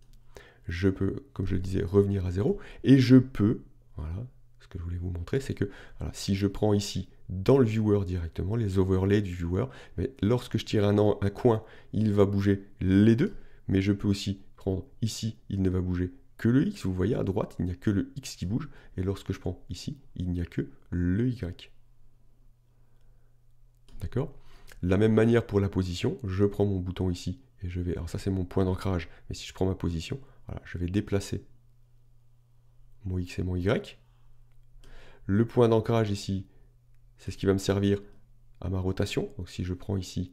S1: Je peux, comme je le disais, revenir à 0, et je peux, voilà, ce que je voulais vous montrer, c'est que voilà, si je prends ici, dans le viewer directement, les overlays du viewer, mais lorsque je tire un coin, il va bouger les deux, mais je peux aussi prendre ici, il ne va bouger que le X. Vous voyez à droite, il n'y a que le X qui bouge, et lorsque je prends ici, il n'y a que le Y. D'accord? La même manière pour la position, je prends mon bouton ici, et je vais, alors ça c'est mon point d'ancrage, mais si je prends ma position, voilà, je vais déplacer mon X et mon Y. Le point d'ancrage ici, c'est ce qui va me servir à ma rotation. Donc si je prends ici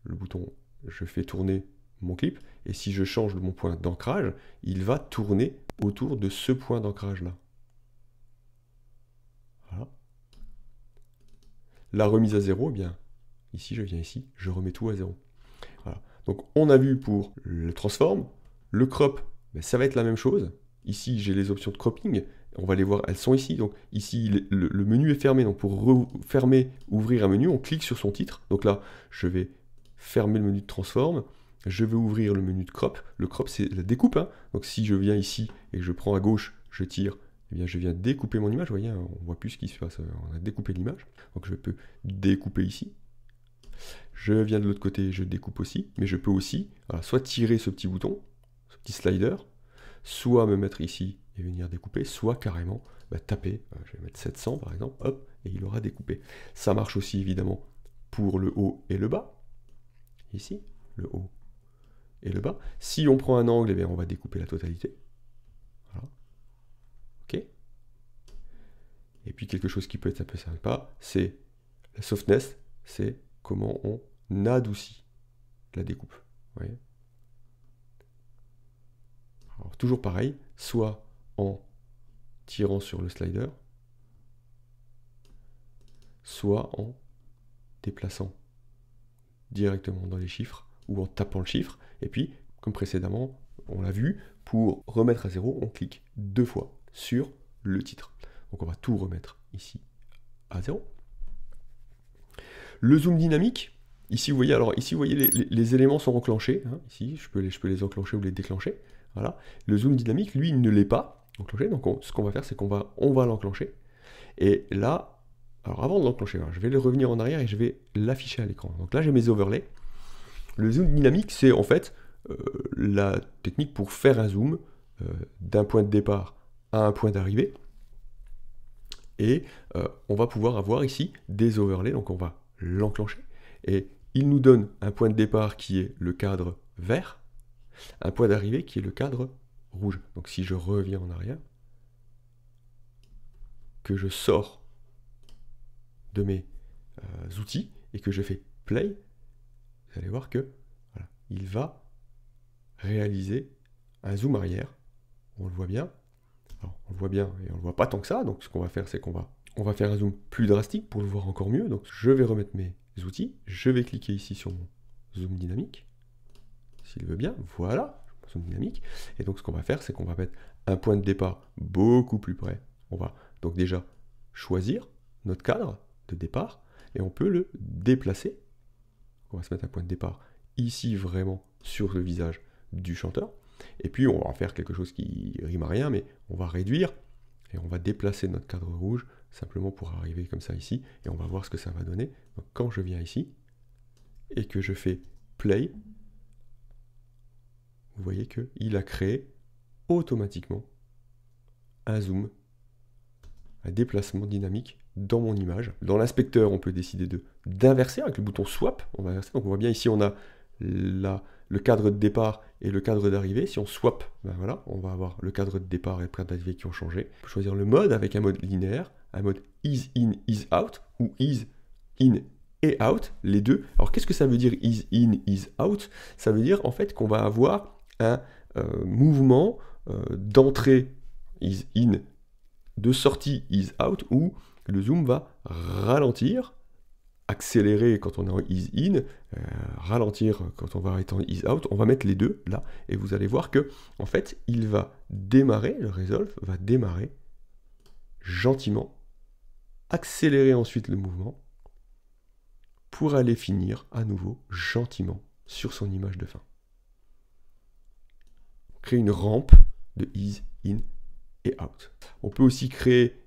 S1: le bouton, je fais tourner mon clip, et si je change mon point d'ancrage, il va tourner autour de ce point d'ancrage là. Voilà. La remise à 0, eh bien, ici je viens ici, je remets tout à 0. Voilà. Donc on a vu pour le transform, le crop, ben, ça va être la même chose. Ici j'ai les options de cropping, on va les voir, elles sont ici. Donc ici le menu est fermé, donc pour refermer, ouvrir un menu, on clique sur son titre. Donc là, je vais fermer le menu de transform, je vais ouvrir le menu de crop. Le crop c'est la découpe, donc si je viens ici et que je prends à gauche, je tire, eh bien je viens découper mon image. Vous voyez, on voit plus ce qui se passe, on a découpé l'image. Donc je peux découper ici. Je viens de l'autre côté, je découpe aussi, mais je peux aussi soit tirer ce petit bouton, ce petit slider, soit me mettre ici et venir découper, soit carrément taper, je vais mettre 700 par exemple, hop, et il aura découpé. Ça marche aussi évidemment pour le haut et le bas, ici, le haut et le bas. Si on prend un angle, eh bien, on va découper la totalité. Voilà. Ok. Et puis quelque chose qui peut être un peu sympa, c'est la softness, c'est comment on adoucit la découpe. Vous voyez. Alors, toujours pareil, soit en tirant sur le slider, soit en déplaçant directement dans les chiffres ou en tapant le chiffre. Et puis, comme précédemment, on l'a vu, pour remettre à 0, on clique 2 fois sur le titre. Donc on va tout remettre ici à 0. Le zoom dynamique, ici vous voyez, les éléments sont enclenchés. Hein, ici, je peux les enclencher ou les déclencher. Voilà. Le zoom dynamique, lui, il ne l'est pas enclenché. Donc ce qu'on va faire, c'est qu'on va l'enclencher. Et là, alors avant de l'enclencher, je vais revenir en arrière et je vais l'afficher à l'écran. Donc là, j'ai mes overlays. Le zoom dynamique, c'est en fait la technique pour faire un zoom d'un point de départ à un point d'arrivée. Et on va pouvoir avoir ici des overlays, donc on va l'enclencher. Et il nous donne un point de départ qui est le cadre vert, un point d'arrivée qui est le cadre rouge. Donc si je reviens en arrière, que je sors de mes outils et que je fais play, vous allez voir que voilà, il va réaliser un zoom arrière. On le voit bien. Alors, on le voit bien et on le voit pas tant que ça. Donc ce qu'on va faire, c'est qu'on va faire un zoom plus drastique pour le voir encore mieux. Donc je vais remettre mes outils. Je vais cliquer ici sur mon zoom dynamique. S'il veut bien. Voilà, zoom dynamique. Et donc ce qu'on va faire, c'est qu'on va mettre un point de départ beaucoup plus près. On va donc déjà choisir notre cadre de départ et on peut le déplacer. On va se mettre un point de départ ici vraiment sur le visage du chanteur. Et puis on va faire quelque chose qui rime à rien, mais on va réduire et on va déplacer notre cadre rouge simplement pour arriver comme ça ici. Et on va voir ce que ça va donner. Donc quand je viens ici et que je fais play, vous voyez qu'il a créé automatiquement un zoom, un déplacement dynamique dans mon image. Dans l'inspecteur, on peut décider d'inverser avec le bouton swap. On va inverser. Donc on voit bien ici, on a le cadre de départ et le cadre d'arrivée. Si on swap, ben voilà, on va avoir le cadre de départ et le cadre d'arrivée qui ont changé. On peut choisir le mode avec un mode linéaire, un mode is in, is out, ou is in et out, les deux. Alors qu'est-ce que ça veut dire is in, is out? Ça veut dire en fait qu'on va avoir un mouvement d'entrée is in, de sortie is out, où le zoom va ralentir, accélérer quand on est en is in, ralentir quand on va être en is out. On va mettre les deux là et vous allez voir que en fait il va démarrer, le Resolve va démarrer gentiment, accélérer ensuite le mouvement pour aller finir à nouveau gentiment sur son image de fin. Créer une rampe de is in et out. On peut aussi créer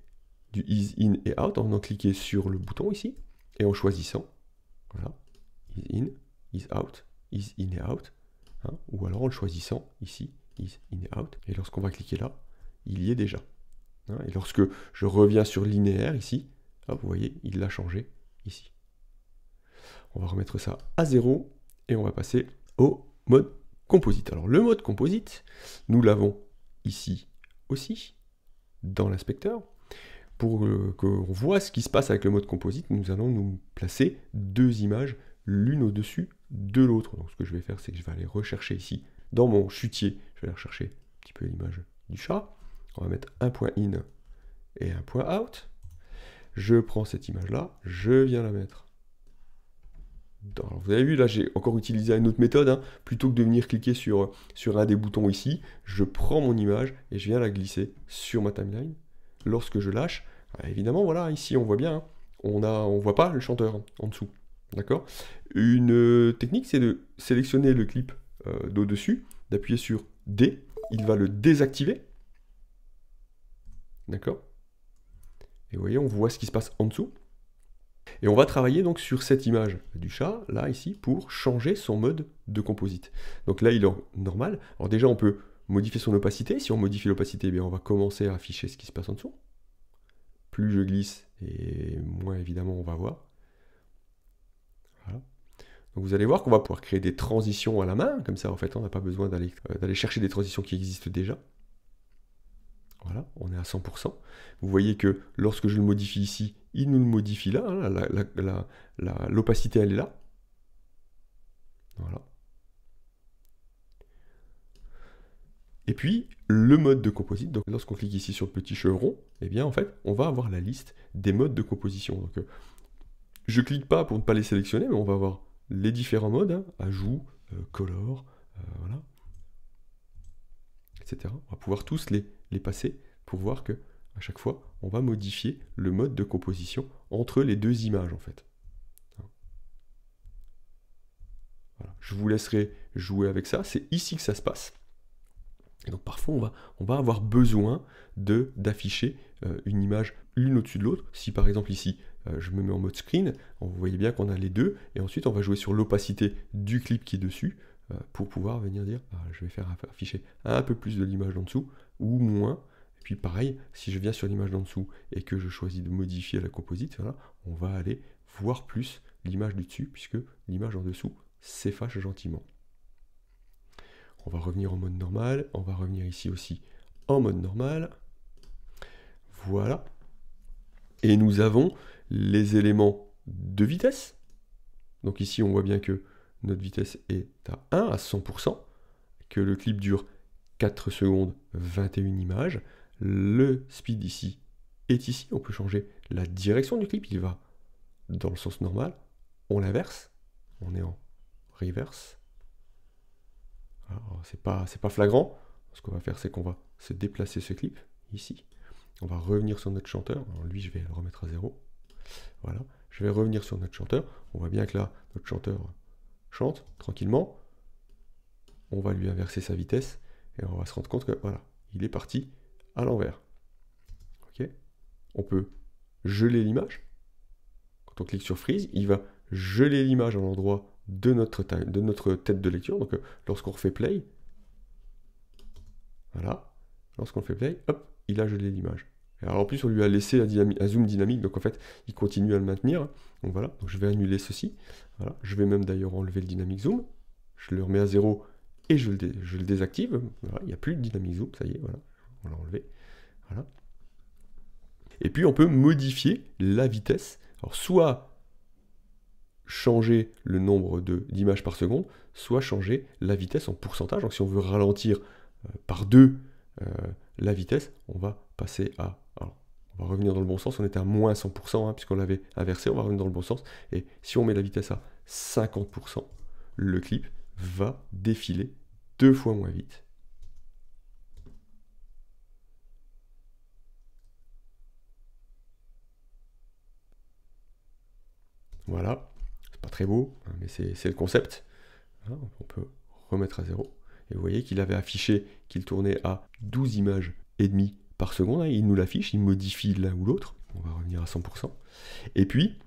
S1: du is in et out en cliquant sur le bouton ici et en choisissant, voilà, is in, is out, is in et out, hein, ou alors en le choisissant ici, is in et out, et lorsqu'on va cliquer là, il y est déjà. Hein, et lorsque je reviens sur linéaire ici, hop, vous voyez, il l'a changé ici. On va remettre ça à 0 et on va passer au mode composite. Alors le mode composite, nous l'avons ici aussi, dans l'inspecteur. Pour qu'on voit ce qui se passe avec le mode composite, nous allons nous placer deux images l'une au-dessus de l'autre. Donc ce que je vais faire, c'est que je vais aller rechercher ici, dans mon chutier, je vais aller rechercher un petit peu l'image du chat. On va mettre un point in et un point out. Je prends cette image-là, je viens la mettre. Alors, vous avez vu, là, j'ai encore utilisé une autre méthode. Hein. Plutôt que de venir cliquer sur un des boutons ici, je prends mon image et je viens la glisser sur ma timeline. Lorsque je lâche, évidemment, voilà, ici, on voit bien, hein, on voit pas le chanteur en dessous. D'accord? Une technique, c'est de sélectionner le clip d'au-dessus, d'appuyer sur D, il va le désactiver. D'accord? Et vous voyez, on voit ce qui se passe en dessous. Et on va travailler donc sur cette image du chat, là, ici, pour changer son mode de composite. Donc là, il est normal. Alors déjà, on peut modifier son opacité. Si on modifie l'opacité, eh bien, on va commencer à afficher ce qui se passe en dessous. Plus je glisse, et moins évidemment on va voir. Voilà. Donc vous allez voir qu'on va pouvoir créer des transitions à la main, comme ça en fait on n'a pas besoin d'aller chercher des transitions qui existent déjà. Voilà, on est à 100%. Vous voyez que lorsque je le modifie ici, il nous le modifie là, hein, l'opacité elle est là. Voilà. Et puis, le mode de composite, donc lorsqu'on clique ici sur le petit chevron, eh bien en fait, on va avoir la liste des modes de composition. Donc, je ne clique pas pour ne pas les sélectionner, mais on va avoir les différents modes, hein, ajout, color, voilà, etc. On va pouvoir tous les passer pour voir que à chaque fois, on va modifier le mode de composition entre les deux images en fait. Voilà. Je vous laisserai jouer avec ça, c'est ici que ça se passe. Et donc parfois on va avoir besoin d'afficher une image l'une au-dessus de l'autre. Si par exemple ici je me mets en mode screen, vous voyez bien qu'on a les deux, et ensuite on va jouer sur l'opacité du clip qui est dessus pour pouvoir venir dire je vais faire afficher un peu plus de l'image en dessous ou moins. Et puis pareil, si je viens sur l'image d'en dessous et que je choisis de modifier la composite, voilà, on va aller voir plus l'image du dessus puisque l'image en dessous s'efface gentiment. On va revenir en mode normal, on va revenir ici aussi en mode normal. Voilà. Et nous avons les éléments de vitesse. Donc ici, on voit bien que notre vitesse est à 1, à 100%, que le clip dure 4 secondes, 21 images. Le speed ici est ici. On peut changer la direction du clip. Il va dans le sens normal. On l'inverse. On est en reverse. C'est pas flagrant. Ce qu'on va faire, c'est qu'on va se déplacer ce clip ici. On va revenir sur notre chanteur. Alors lui, je vais le remettre à 0. Voilà. Je vais revenir sur notre chanteur. On voit bien que là, notre chanteur chante tranquillement. On va lui inverser sa vitesse et on va se rendre compte que voilà, il est parti à l'envers. Ok. On peut geler l'image. Quand on clique sur Freeze, il va geler l'image à l'endroit de notre tête de lecture. Donc lorsqu'on refait play, voilà, lorsqu'on fait play, hop, il a gelé l'image. Alors en plus on lui a laissé un zoom dynamique, donc en fait il continue à le maintenir. Donc voilà, donc je vais annuler ceci. Voilà. Je vais même d'ailleurs enlever le dynamic zoom. Je le remets à 0 et je le désactive. Voilà, il n'y a plus de dynamic zoom, ça y est, voilà, on l'a enlevé. Voilà. Et puis on peut modifier la vitesse. Alors soit changer le nombre d'images par seconde, soit changer la vitesse en pourcentage. Donc si on veut ralentir par 2 la vitesse, on va passer à... Alors, on va revenir dans le bon sens, on était à moins 100%, hein, puisqu'on l'avait inversé, on va revenir dans le bon sens. Et si on met la vitesse à 50%, le clip va défiler 2 fois moins vite. Voilà. Pas très beau, mais c'est le concept. Voilà, on peut remettre à 0. Et vous voyez qu'il avait affiché qu'il tournait à 12 images et demie par seconde. Hein, il nous l'affiche, il modifie l'un ou l'autre. On va revenir à 100%. Et puis,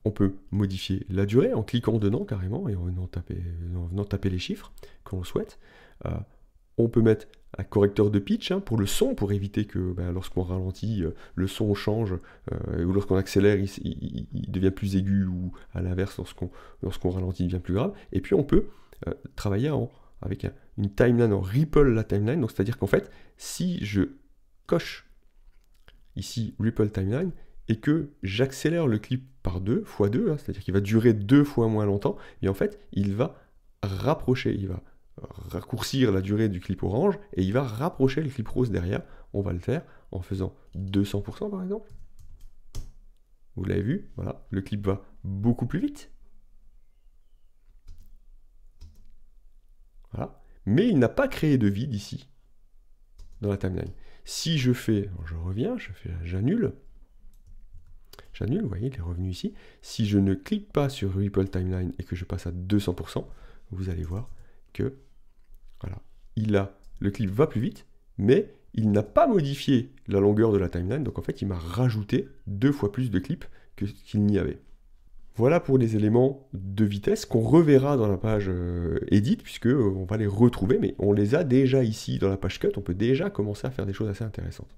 S1: on peut modifier la durée en cliquant dedans carrément et en venant taper les chiffres qu'on souhaite. On peut mettre un correcteur de pitch hein, pour le son, pour éviter que lorsqu'on ralentit, le son change, ou lorsqu'on accélère, il devient plus aigu, ou à l'inverse, lorsqu'on ralentit, il devient plus grave. Et puis on peut travailler avec une timeline en ripple la timeline, donc c'est-à-dire qu'en fait, si je coche ici ripple timeline, et que j'accélère le clip par 2, fois 2, hein, c'est-à-dire qu'il va durer 2 fois moins longtemps, et en fait, il va rapprocher, il va raccourcir la durée du clip orange et il va rapprocher le clip rose derrière. On va le faire en faisant 200% par exemple. Vous l'avez vu, voilà, le clip va beaucoup plus vite. Voilà. Mais il n'a pas créé de vide ici, dans la timeline. Si je fais, je reviens, j'annule, vous voyez, il est revenu ici. Si je ne clique pas sur Ripple Timeline et que je passe à 200%, vous allez voir que voilà, le clip va plus vite, mais il n'a pas modifié la longueur de la timeline, donc en fait il m'a rajouté 2 fois plus de clips qu'il n'y avait. Voilà pour les éléments de vitesse qu'on reverra dans la page Edit, puisque on va les retrouver, mais on les a déjà ici dans la page Cut, on peut déjà commencer à faire des choses assez intéressantes.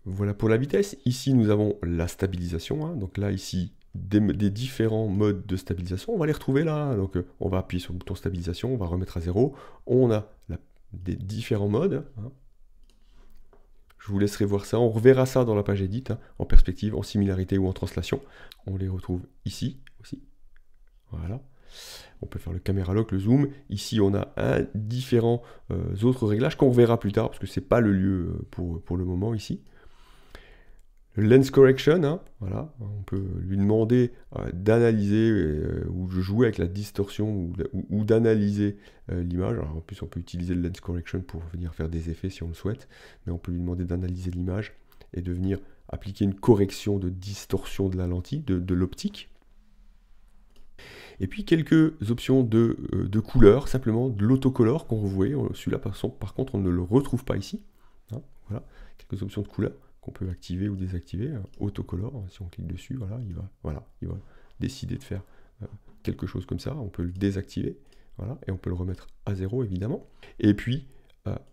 S1: Voilà pour la vitesse. Ici nous avons la stabilisation, hein. Donc là ici des différents modes de stabilisation, on va les retrouver là, donc on va appuyer sur le bouton stabilisation, on va remettre à 0, on a des différents modes, hein. Je vous laisserai voir ça, on reverra ça dans la page Edit, hein, en perspective, en similarité ou en translation, on les retrouve ici aussi, voilà. On peut faire le caméra lock, le zoom, ici on a différents autres réglages qu'on verra plus tard, parce que c'est pas le lieu pour le moment ici. Lens correction, hein, voilà, on peut lui demander d'analyser ou de jouer avec la distorsion ou d'analyser l'image. En plus, on peut utiliser le lens correction pour venir faire des effets si on le souhaite, mais on peut lui demander d'analyser l'image et de venir appliquer une correction de distorsion de la lentille, de l'optique. Et puis quelques options de couleur, simplement de l'autocolor qu'on voit. Celui-là, par contre, on ne le retrouve pas ici. Hein, voilà, quelques options de couleur qu'on peut activer ou désactiver. Autocolor, si on clique dessus, voilà, il va décider de faire quelque chose comme ça. On peut le désactiver, voilà, et on peut le remettre à 0, évidemment. Et puis,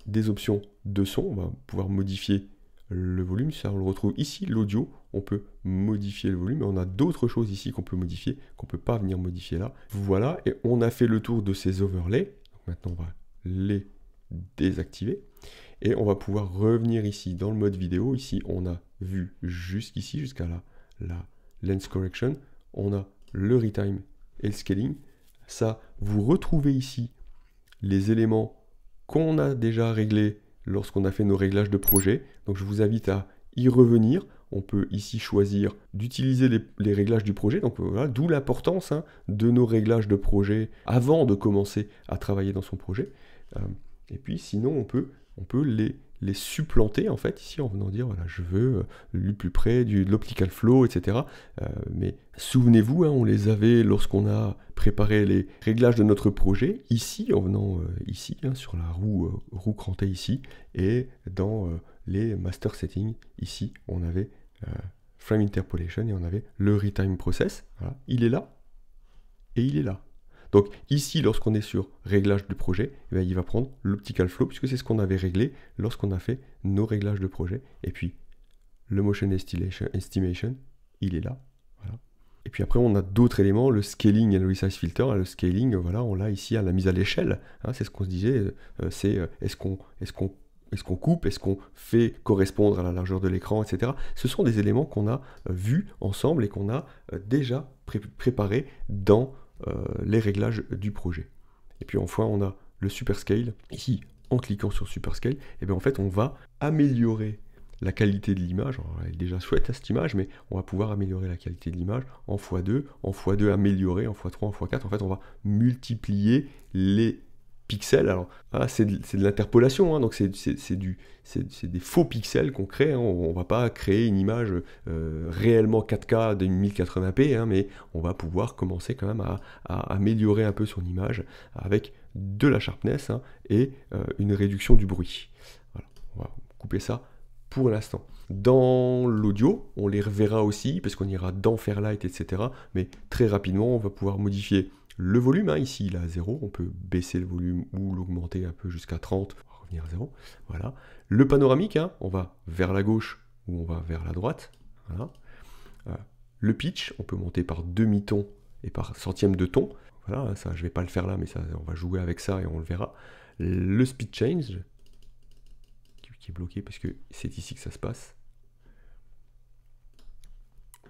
S1: des options de son, on va pouvoir modifier le volume, ça on le retrouve ici, l'audio, on peut modifier le volume, et on a d'autres choses ici qu'on peut modifier, qu'on ne peut pas venir modifier là. Voilà, et on a fait le tour de ces overlays. Donc maintenant on va les désactiver, et on va pouvoir revenir ici dans le mode vidéo. Ici on a vu jusqu'ici, jusqu'à la lens correction, on a le retime et le scaling. Ça, vous retrouvez ici les éléments qu'on a déjà réglés lorsqu'on a fait nos réglages de projet. Donc je vous invite à y revenir. On peut ici choisir d'utiliser les réglages du projet. Donc voilà, d'où l'importance de nos réglages de projet avant de commencer à travailler dans son projet. Et puis sinon, on peut les supplanter en fait ici en venant dire voilà, je veux le plus près de l'optical flow, etc. Mais souvenez-vous, on les avait lorsqu'on a préparé les réglages de notre projet ici, en venant ici sur la roue crantée ici, et dans les master settings ici, on avait frame interpolation et on avait le retime process. Voilà. Il est là et il est là. Donc ici, lorsqu'on est sur réglage de projet, eh bien, il va prendre l'optical flow, puisque c'est ce qu'on avait réglé lorsqu'on a fait nos réglages de projet. Et puis, le motion estimation, il est là. Voilà. Et puis après, on a d'autres éléments, le scaling et le resize filter. Le scaling, voilà, on l'a ici à la mise à l'échelle. C'est ce qu'on se disait, c'est est-ce qu'on coupe, est-ce qu'on fait correspondre à la largeur de l'écran, etc. Ce sont des éléments qu'on a vus ensemble et qu'on a déjà préparés dans les réglages du projet. Et puis enfin on a le super scale. Ici, en cliquant sur super scale, et bien en fait on va améliorer la qualité de l'image. Elle est déjà chouette cette image, mais on va pouvoir améliorer la qualité de l'image en x2 améliorer, en x3, en x4. En fait on va multiplier les pixels. Alors voilà, c'est de l'interpolation, donc c'est des faux pixels qu'on crée. On ne va pas créer une image réellement 4K de 1080p, mais on va pouvoir commencer quand même à améliorer un peu son image avec de la sharpness et une réduction du bruit. Voilà, on va couper ça pour l'instant. Dans l'audio, on les reverra aussi, parce qu'on ira dans Fairlight, etc. Mais très rapidement, on va pouvoir modifier le volume. Ici, il est à 0. On peut baisser le volume ou l'augmenter un peu jusqu'à 30. On va revenir à 0. Voilà. Le panoramique, on va vers la gauche ou on va vers la droite. Voilà. Le pitch, on peut monter par demi-ton et par centième de ton. Voilà, ça, je ne vais pas le faire là, mais ça, on va jouer avec ça et on le verra. Le speed change, qui est bloqué parce que c'est ici que ça se passe.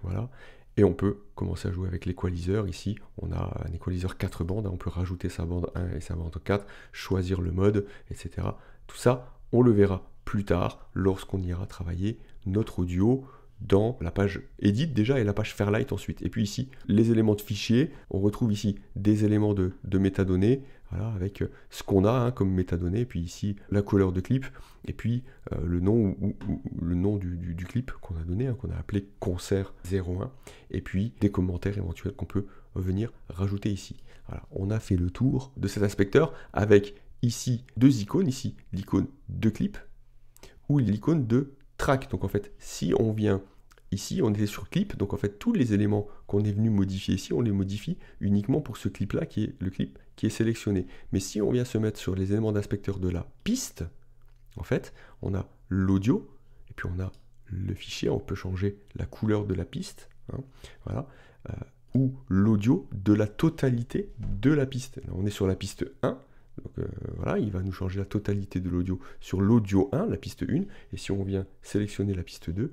S1: Voilà. Et on peut commencer à jouer avec l'équaliseur. Ici, on a un équaliseur 4 bandes. On peut rajouter sa bande 1 et sa bande 4, choisir le mode, etc. Tout ça, on le verra plus tard lorsqu'on ira travailler notre audio dans la page Edit déjà et la page Fairlight ensuite. Et puis ici, les éléments de fichier. On retrouve ici des éléments de métadonnées, voilà, avec ce qu'on a comme métadonnées. Puis ici, la couleur de clip. Et puis le nom, le nom du clip qu'on a donné, qu'on a appelé concert 01. Et puis des commentaires éventuels qu'on peut venir rajouter ici. Voilà, on a fait le tour de cet inspecteur avec ici deux icônes. Ici, l'icône de clip ou l'icône de track. Donc en fait, si on vient ici, on était sur clip, donc en fait tous les éléments qu'on est venu modifier ici, on les modifie uniquement pour ce clip là qui est le clip qui est sélectionné. Mais si on vient se mettre sur les éléments d'inspecteur de la piste, en fait on a l'audio et puis on a le fichier, on peut changer la couleur de la piste, voilà, ou l'audio de la totalité de la piste. Là, on est sur la piste 1. Donc voilà, il va nous changer la totalité de l'audio sur l'audio 1, la piste 1, et si on vient sélectionner la piste 2,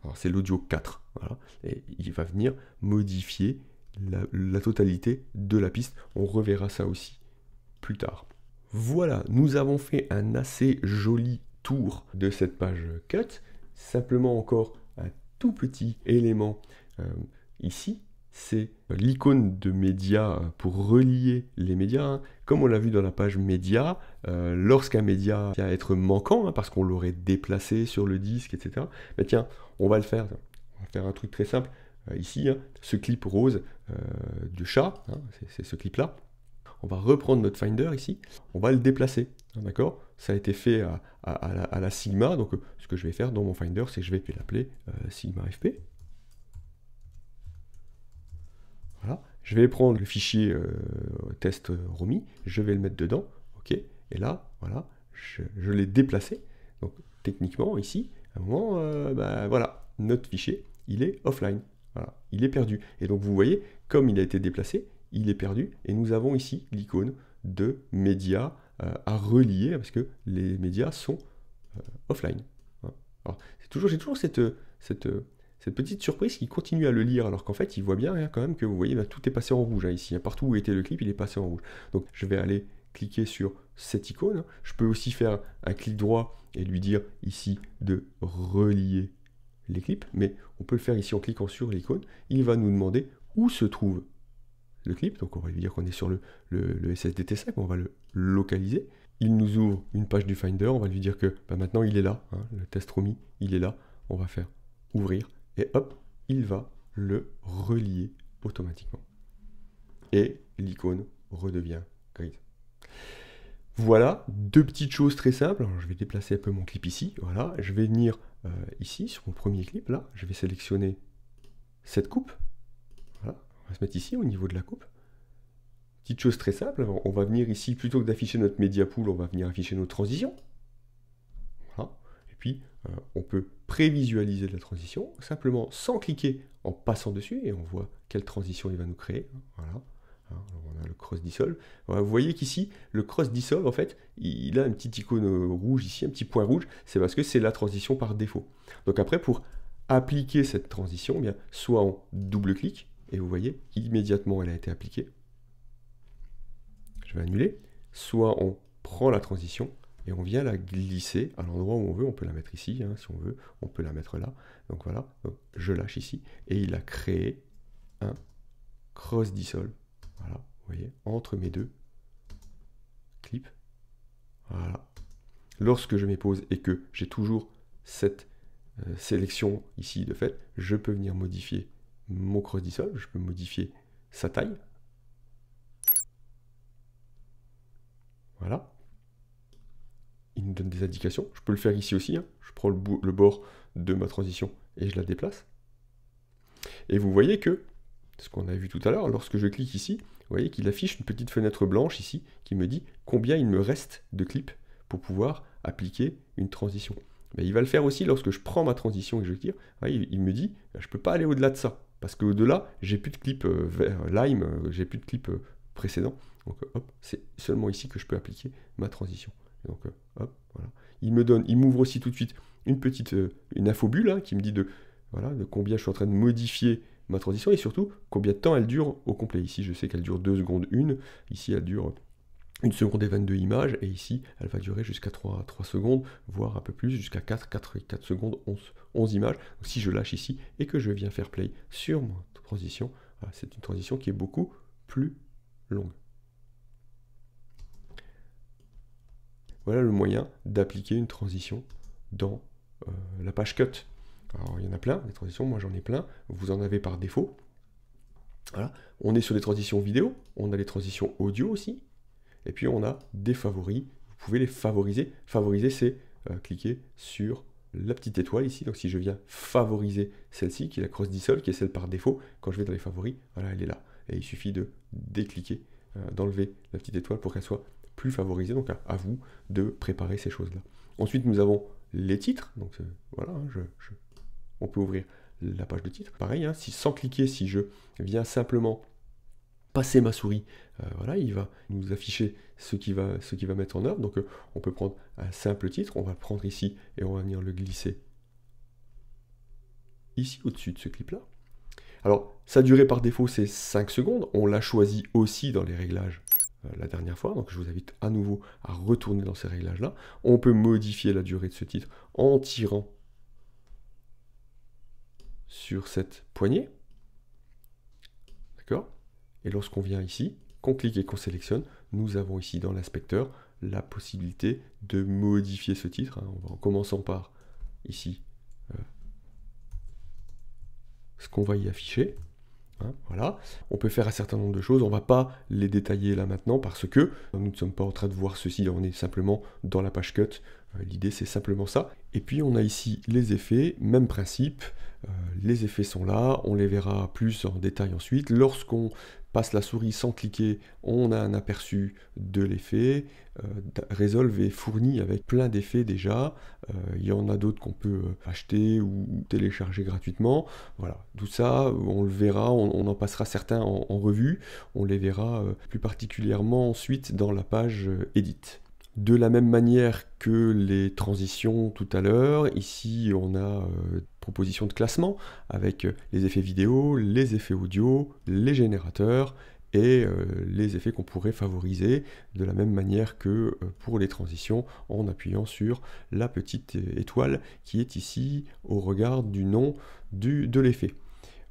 S1: alors c'est l'audio 4, voilà, et il va venir modifier la totalité de la piste. On reverra ça aussi plus tard. Voilà, nous avons fait un assez joli tour de cette page cut. Simplement encore un tout petit élément ici, c'est l'icône de média pour relier les médias, hein. Comme on l'a vu dans la page média, lorsqu'un média vient à être manquant, hein, parce qu'on l'aurait déplacé sur le disque, etc. Ben tiens, on va le faire. On va faire un truc très simple. Ici, hein, ce clip rose du chat, hein, c'est ce clip-là. On va reprendre notre Finder ici, on va le déplacer, hein, d'accord? Ça a été fait à la Sigma, donc ce que je vais faire dans mon Finder, c'est que je vais l'appeler Sigma FP. Voilà. Je vais prendre le fichier test ROMI, je vais le mettre dedans, ok, et là, voilà, je l'ai déplacé. Donc techniquement, ici, à un moment, bah, voilà, notre fichier, il est offline, voilà, il est perdu. Et donc vous voyez, comme il a été déplacé, il est perdu, et nous avons ici l'icône de médias à relier, parce que les médias sont offline. Alors, j'ai toujours cette petite surprise qui continue à le lire, alors qu'en fait, il voit bien, hein, quand même, que vous voyez, bah, tout est passé en rouge, hein, ici. Hein, partout où était le clip, il est passé en rouge. Donc, je vais aller cliquer sur cette icône. Hein. Je peux aussi faire un clic droit et lui dire ici de relier les clips, mais on peut le faire ici en cliquant sur l'icône. Il va nous demander où se trouve le clip, donc on va lui dire qu'on est sur le SSDT5, on va le localiser. Il nous ouvre une page du Finder, on va lui dire que bah, maintenant il est là, hein, le test ROMI, il est là, on va faire ouvrir, et hop, il va le relier automatiquement. Et l'icône redevient grise. Voilà, deux petites choses très simples. Alors, je vais déplacer un peu mon clip ici, voilà, je vais venir ici, sur mon premier clip, là, je vais sélectionner cette coupe, voilà, on va se mettre ici au niveau de la coupe. Petite chose très simple, on va venir ici, plutôt que d'afficher notre media pool, on va venir afficher nos transitions. Voilà. Et puis, on peut prévisualiser la transition, simplement sans cliquer, en passant dessus, et on voit quelle transition il va nous créer. Voilà. Alors, on a le cross dissolve. Voilà, vous voyez qu'ici, le cross dissolve, en fait, il a une petite icône rouge ici, un petit point rouge, c'est parce que c'est la transition par défaut. Donc après, pour appliquer cette transition, eh bien, soit on double-clique, et vous voyez, immédiatement, elle a été appliquée. Je vais annuler, soit on prend la transition et on vient la glisser à l'endroit où on veut, on peut la mettre ici, hein, si on veut, on peut la mettre là, donc voilà, donc je lâche ici, et il a créé un cross dissolve, voilà, vous voyez, entre mes deux clips, voilà. Lorsque je m'épose et que j'ai toujours cette sélection ici de fait, je peux venir modifier mon cross dissolve, je peux modifier sa taille. Voilà. Il nous donne des indications. Je peux le faire ici aussi. Hein. Je prends le bord de ma transition et je la déplace. Et vous voyez que, ce qu'on a vu tout à l'heure, lorsque je clique ici, vous voyez qu'il affiche une petite fenêtre blanche ici qui me dit combien il me reste de clips pour pouvoir appliquer une transition. Mais il va le faire aussi lorsque je prends ma transition et que je tire. Il me dit je ne peux pas aller au-delà de ça. Parce qu'au-delà, j'ai plus de clips Lime, j'ai plus de clips précédents. Donc hop, c'est seulement ici que je peux appliquer ma transition. Et donc hop, voilà. Il m'ouvre aussi tout de suite une infobulle hein, qui me dit de combien je suis en train de modifier ma transition et surtout combien de temps elle dure au complet. Ici, je sais qu'elle dure 2 secondes 1. Ici, elle dure 1 seconde et 22 images. Et ici, elle va durer jusqu'à 3 secondes, voire un peu plus, jusqu'à 4 secondes, 11 images. Donc, si je lâche ici et que je viens faire play sur ma transition, voilà, c'est une transition qui est beaucoup plus longue. Voilà le moyen d'appliquer une transition dans la page cut. Alors il y en a plein, des transitions, moi j'en ai plein, vous en avez par défaut. Voilà. On est sur des transitions vidéo, on a les transitions audio aussi, et puis on a des favoris, vous pouvez les favoriser. Favoriser, c'est cliquer sur la petite étoile ici, donc si je viens favoriser celle-ci, qui est la cross dissolve, qui est celle par défaut, quand je vais dans les favoris, voilà, elle est là. Et il suffit de décliquer, d'enlever la petite étoile pour qu'elle soit plus favorisée, donc à vous de préparer ces choses-là. Ensuite, nous avons les titres, donc voilà, on peut ouvrir la page de titre. Pareil, hein, sans cliquer, si je viens simplement passer ma souris, voilà, il va nous afficher ce qu'il va mettre en œuvre. Donc on peut prendre un simple titre, on va le prendre ici et on va venir le glisser ici au-dessus de ce clip-là. Alors, sa durée par défaut, c'est 5 secondes. On l'a choisi aussi dans les réglages la dernière fois, donc je vous invite à nouveau à retourner dans ces réglages-là. On peut modifier la durée de ce titre en tirant sur cette poignée. d'accord? Et lorsqu'on vient ici, qu'on clique et qu'on sélectionne, nous avons ici dans l'inspecteur la possibilité de modifier ce titre, hein. En commençant par ici ce qu'on va y afficher. Hein, voilà. On peut faire un certain nombre de choses, on ne va pas les détailler là maintenant parce que nous ne sommes pas en train de voir ceci, on est simplement dans la page cut. L'idée c'est simplement ça. Et puis on a ici les effets, même principe, les effets sont là, on les verra plus en détail ensuite. Lorsqu'on passe la souris sans cliquer, on a un aperçu de l'effet. Resolve est fourni avec plein d'effets déjà. Il y en a d'autres qu'on peut acheter ou télécharger gratuitement. Voilà, tout ça, on le verra, on en passera certains en revue. On les verra plus particulièrement ensuite dans la page Edit. De la même manière que les transitions tout à l'heure, ici on a proposition de classement avec les effets vidéo, les effets audio, les générateurs et les effets qu'on pourrait favoriser de la même manière que pour les transitions en appuyant sur la petite étoile qui est ici au regard du nom de l'effet.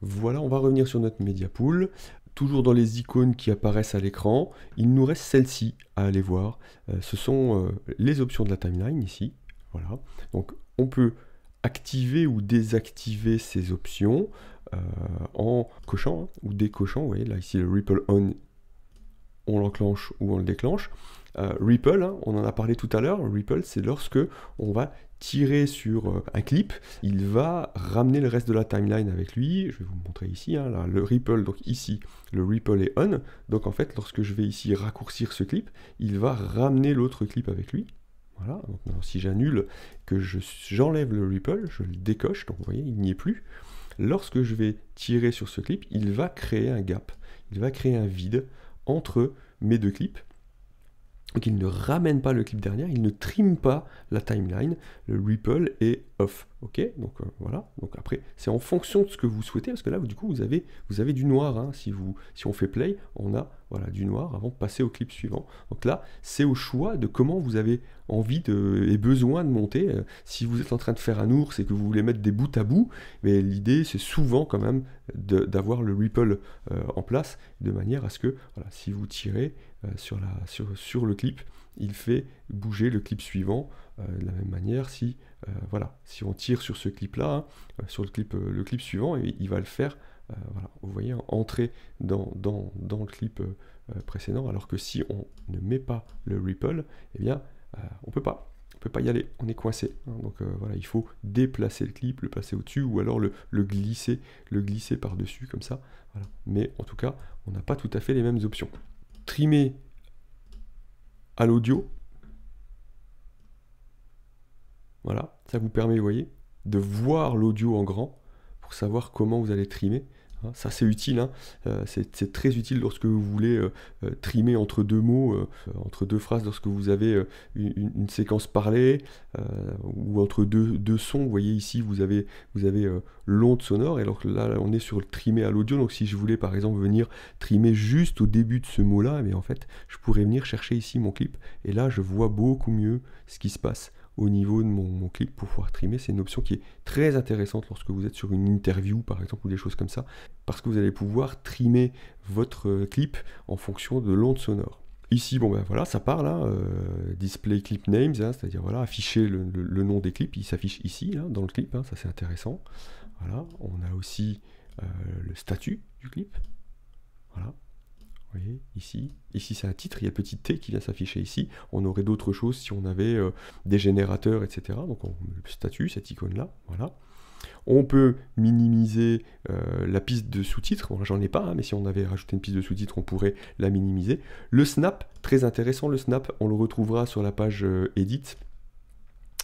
S1: Voilà, on va revenir sur notre Media Pool. Toujours dans les icônes qui apparaissent à l'écran, il nous reste celle-ci à aller voir. Ce sont les options de la timeline ici. Voilà. Donc on peut activer ou désactiver ces options en cochant ou décochant. Vous voyez là ici le Ripple On, on l'enclenche ou on le déclenche. Ripple, hein, on en a parlé tout à l'heure. Ripple, c'est lorsque on va tirer sur un clip, il va ramener le reste de la timeline avec lui. Je vais vous montrer ici, hein, là, le Ripple, donc ici, le Ripple est on. Donc en fait, lorsque je vais ici raccourcir ce clip, il va ramener l'autre clip avec lui. Voilà, donc maintenant, si j'annule, que j'enlève le Ripple, je le décoche, donc vous voyez, il n'y est plus. Lorsque je vais tirer sur ce clip, il va créer un gap, il va créer un vide entre mes deux clips. Donc il ne ramène pas le clip derrière, il ne trime pas la timeline, le ripple est off. Ok, donc voilà. Donc après, c'est en fonction de ce que vous souhaitez, parce que là, du coup, vous avez du noir. Hein. Si on fait play, on a voilà, du noir avant de passer au clip suivant. Donc là, c'est au choix de comment vous avez envie et besoin de monter. Si vous êtes en train de faire un ours et que vous voulez mettre des bouts à bout, mais l'idée, c'est souvent quand même d'avoir le ripple en place, de manière à ce que, voilà, si vous tirez sur le clip, il fait bouger le clip suivant. De la même manière, si on tire sur ce clip-là, hein, sur le clip suivant, il va le faire, voilà, vous voyez, entrer dans le clip précédent, alors que si on ne met pas le ripple, eh bien, on peut pas y aller, on est coincé. Hein, donc voilà, il faut déplacer le clip, le passer au-dessus, ou alors le glisser par-dessus, comme ça. Voilà. Mais en tout cas, on n'a pas tout à fait les mêmes options. Trimer à l'audio, voilà, ça vous permet, vous voyez, de voir l'audio en grand pour savoir comment vous allez trimer. Hein, ça c'est utile, hein. C'est très utile lorsque vous voulez trimer entre deux mots, entre deux phrases, lorsque vous avez une séquence parlée, ou entre deux sons. Vous voyez ici, vous avez l'onde sonore, et alors là on est sur le trimer à l'audio. Donc si je voulais par exemple venir trimer juste au début de ce mot-là, mais en fait je pourrais venir chercher ici mon clip, et là je vois beaucoup mieux ce qui se passe au niveau de mon clip pour pouvoir trimer. C'est une option qui est très intéressante lorsque vous êtes sur une interview par exemple, ou des choses comme ça, parce que vous allez pouvoir trimer votre clip en fonction de l'onde sonore. Ici, bon ben voilà, ça part là, display clip names, hein, c'est-à-dire voilà, afficher le nom des clips, il s'affiche ici, là, dans le clip, hein, ça c'est intéressant. Voilà, on a aussi le statut du clip, voilà. Vous voyez, ici c'est un titre, il y a le petit T qui vient s'afficher ici. On aurait d'autres choses si on avait des générateurs, etc. Donc le statut, cette icône-là, voilà. On peut minimiser la piste de sous-titres. Bon, j'en ai pas, hein, mais si on avait rajouté une piste de sous-titres, on pourrait la minimiser. Le snap, très intéressant, le snap, on le retrouvera sur la page Edit.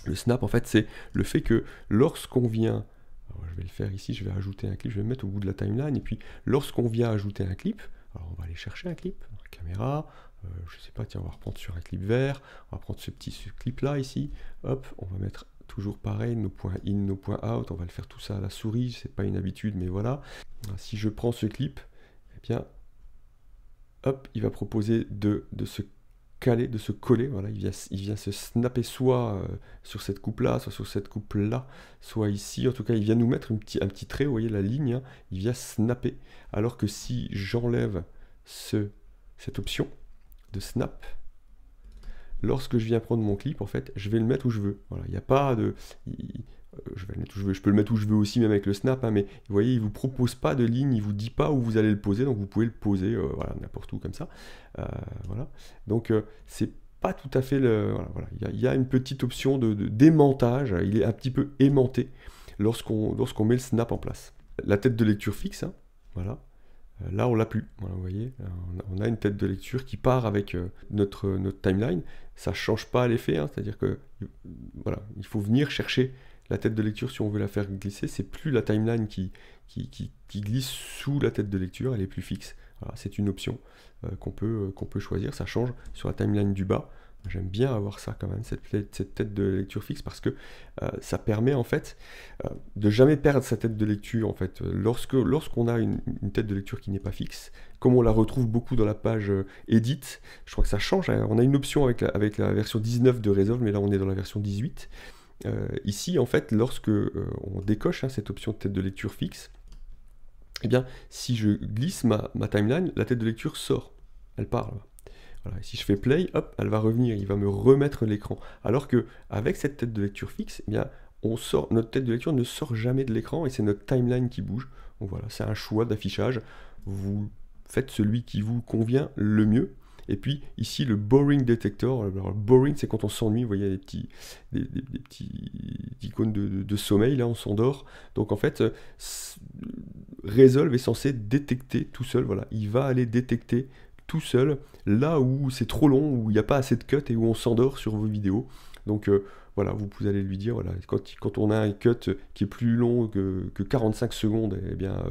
S1: Le snap, en fait, c'est le fait que lorsqu'on vient... Alors, je vais le faire ici, je vais ajouter un clip, je vais me mettre au bout de la timeline, et puis lorsqu'on vient ajouter un clip, alors on va aller chercher un clip, la caméra, je sais pas, tiens, on va reprendre sur un clip vert, on va prendre ce clip là ici, hop, on va mettre toujours pareil, nos points in, nos points out, on va le faire tout ça à la souris, c'est pas une habitude, mais voilà. Si je prends ce clip, eh bien, hop, il va proposer de se caler, de se coller. Voilà, il vient se snapper soit sur cette coupe-là, soit sur cette coupe-là, soit ici. En tout cas, il vient nous mettre un petit trait, vous voyez la ligne, hein, il vient snapper. Alors que si j'enlève cette option de snap, lorsque je viens prendre mon clip, en fait, je vais le mettre où je veux. Voilà, il n'y a pas de... je vais le mettre où je veux. Je peux le mettre où je veux aussi, même avec le snap, hein, mais vous voyez, il ne vous propose pas de ligne, il ne vous dit pas où vous allez le poser, donc vous pouvez le poser voilà, n'importe où comme ça. Voilà. Donc, c'est pas tout à fait le... Voilà. Il y a une petite option d'aimantage, il est un petit peu aimanté lorsqu'on met le snap en place. La tête de lecture fixe, hein, voilà. Là, on l'a plus. Voilà, vous voyez, on a une tête de lecture qui part avec notre timeline. Ça ne change pas l'effet, hein, c'est-à-dire que voilà, il faut venir chercher la tête de lecture si on veut la faire glisser. C'est plus la timeline qui glisse sous la tête de lecture, elle est plus fixe. Voilà, c'est une option qu'on peut choisir. Ça change sur la timeline du bas. J'aime bien avoir ça quand même, cette tête de lecture fixe, parce que ça permet en fait de jamais perdre sa tête de lecture. En fait, lorsqu'on a une tête de lecture qui n'est pas fixe, comme on la retrouve beaucoup dans la page Edit, je crois que ça change, hein. On a une option avec la version 19 de Resolve, mais là on est dans la version 18. Ici, en fait, lorsque on décoche, hein, cette option de tête de lecture fixe, eh bien, si je glisse ma timeline, la tête de lecture sort, elle part là. Voilà, et si je fais play, hop, elle va revenir, il va me remettre l'écran. Alors que avec cette tête de lecture fixe, eh bien, notre tête de lecture ne sort jamais de l'écran et c'est notre timeline qui bouge. Donc voilà, c'est un choix d'affichage. Vous faites celui qui vous convient le mieux. Et puis ici, le boring detector. Alors, boring, c'est quand on s'ennuie, vous voyez, des petits icônes de sommeil, là, on s'endort. Donc en fait, Resolve est censé détecter tout seul, voilà, il va aller détecter tout seul, là où c'est trop long, où il n'y a pas assez de cut et où on s'endort sur vos vidéos. Donc voilà, vous allez lui dire, voilà, quand on a un cut qui est plus long que 45 secondes, eh bien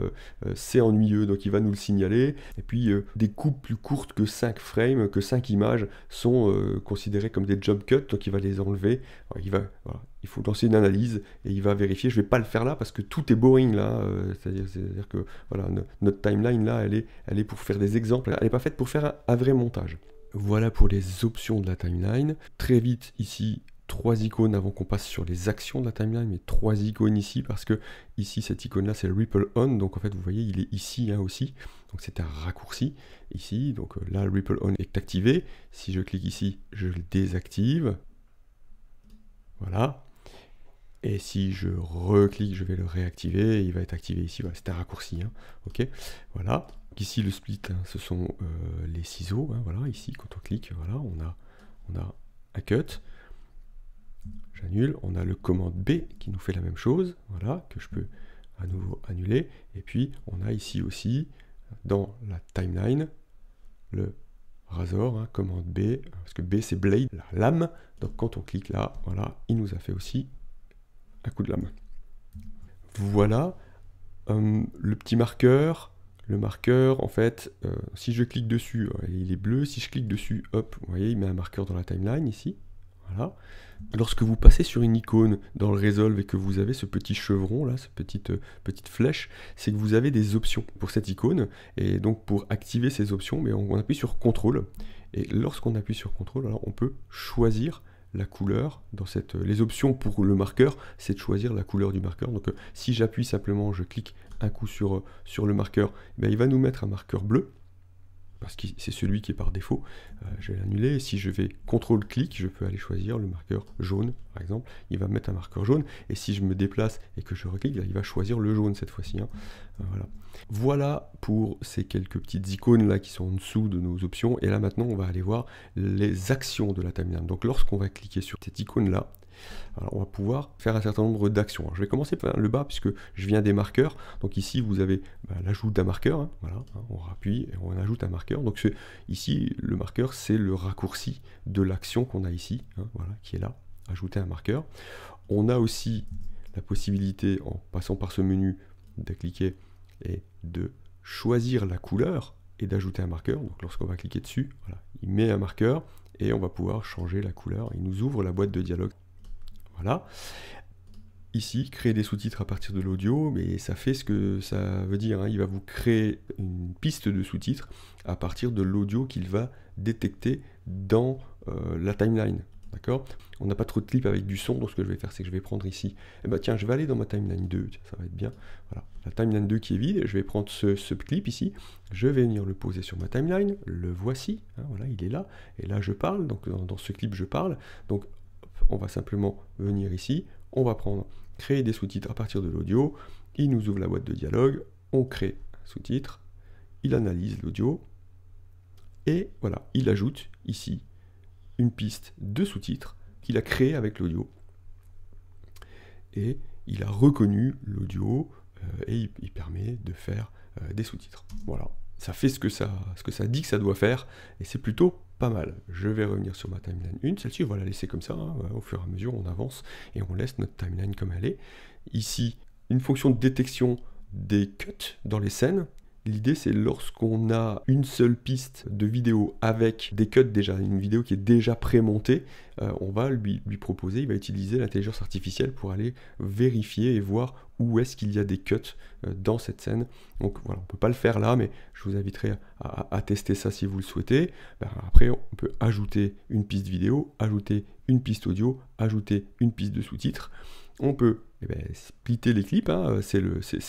S1: c'est ennuyeux, donc il va nous le signaler. Et puis des coupes plus courtes que 5 frames, que 5 images, sont considérées comme des jump cuts, donc il va les enlever. Alors, voilà, il faut lancer une analyse et il va vérifier. Je ne vais pas le faire là parce que tout est boring là, c'est-à-dire que voilà, notre timeline là, elle est pour faire des exemples, elle n'est pas faite pour faire un vrai montage. Voilà pour les options de la timeline. Très vite ici, 3 icônes avant qu'on passe sur les actions de la timeline, mais 3 icônes ici, parce que ici, cette icône-là, c'est le Ripple On, donc en fait, vous voyez, il est ici hein, aussi, donc c'est un raccourci, ici, donc là, le Ripple On est activé. Si je clique ici, je le désactive, voilà, et si je reclique, je vais le réactiver, il va être activé ici, voilà, c'est un raccourci, hein, ok, voilà. Ici, le split, hein, ce sont les ciseaux, hein, voilà, ici, quand on clique, voilà, on a un cut. J'annule, on a le commande B qui nous fait la même chose, voilà, que je peux à nouveau annuler. Et puis on a ici aussi, dans la timeline, le Razor, hein, commande B, parce que B c'est Blade, la lame. Donc quand on clique là, voilà, il nous a fait aussi un coup de lame. Voilà, le petit marqueur. Le marqueur, en fait, si je clique dessus, il est bleu. Si je clique dessus, hop, vous voyez, il met un marqueur dans la timeline ici. Voilà. Lorsque vous passez sur une icône dans le Resolve et que vous avez ce petit chevron là, cette petite flèche, c'est que vous avez des options pour cette icône. Et donc pour activer ces options, mais on appuie sur CTRL. Et lorsqu'on appuie sur CTRL, alors on peut choisir la couleur. Les options pour le marqueur, c'est de choisir la couleur du marqueur. Donc si j'appuie simplement, je clique un coup sur le marqueur, ben, il va nous mettre un marqueur bleu, parce que c'est celui qui est par défaut. Je vais l'annuler. Si je vais CTRL-clic, je peux aller choisir le marqueur jaune, par exemple. Il va me mettre un marqueur jaune. Et si je me déplace et que je reclique, il va choisir le jaune cette fois-ci. Hein. Voilà pour ces quelques petites icônes là qui sont en dessous de nos options. Et là maintenant, on va aller voir les actions de la timeline. Donc lorsqu'on va cliquer sur cette icône là, alors on va pouvoir faire un certain nombre d'actions. Je vais commencer par le bas puisque je viens des marqueurs. Donc ici vous avez l'ajout d'un marqueur. Hein, voilà, hein, on appuie et on ajoute un marqueur. Donc ici le marqueur c'est le raccourci de l'action qu'on a ici, hein, voilà, qui est là, ajouter un marqueur. On a aussi la possibilité en passant par ce menu de cliquer et de choisir la couleur et d'ajouter un marqueur. Donc lorsqu'on va cliquer dessus, voilà, il met un marqueur et on va pouvoir changer la couleur. Il nous ouvre la boîte de dialogue. Voilà. ici, créer des sous-titres à partir de l'audio, mais ça fait ce que ça veut dire, hein. Il va vous créer une piste de sous-titres à partir de l'audio qu'il va détecter dans la timeline. D'accord? On n'a pas trop de clips avec du son, donc ce que je vais faire, c'est que je vais prendre ici, eh ben tiens, je vais aller dans ma timeline 2, tiens, ça va être bien, voilà, la timeline 2 qui est vide, je vais prendre ce clip ici, je vais venir le poser sur ma timeline, le voici, hein, voilà, il est là, et là je parle, donc dans ce clip je parle, donc on va simplement venir ici, on va prendre, créer des sous-titres à partir de l'audio, il nous ouvre la boîte de dialogue, on crée un sous-titre, il analyse l'audio, et voilà, il ajoute ici une piste de sous-titres qu'il a créé avec l'audio. Et il a reconnu l'audio et il permet de faire des sous-titres. Voilà, ça fait ce que ça dit que ça doit faire et c'est plutôt pas mal. Je vais revenir sur ma timeline 1, celle-ci on va la laisser comme ça, hein, au fur et à mesure on avance et on laisse notre timeline comme elle est. Ici, une fonction de détection des cuts dans les scènes. L'idée, c'est lorsqu'on a une seule piste de vidéo avec des cuts déjà, une vidéo qui est déjà pré-montée, on va lui proposer, il va utiliser l'intelligence artificielle pour aller vérifier et voir où est-ce qu'il y a des cuts dans cette scène. Donc voilà, on ne peut pas le faire là, mais je vous inviterai à tester ça si vous le souhaitez. Après, on peut ajouter une piste vidéo, ajouter une piste audio, ajouter une piste de sous-titres. On peut splitter les clips, hein, c'est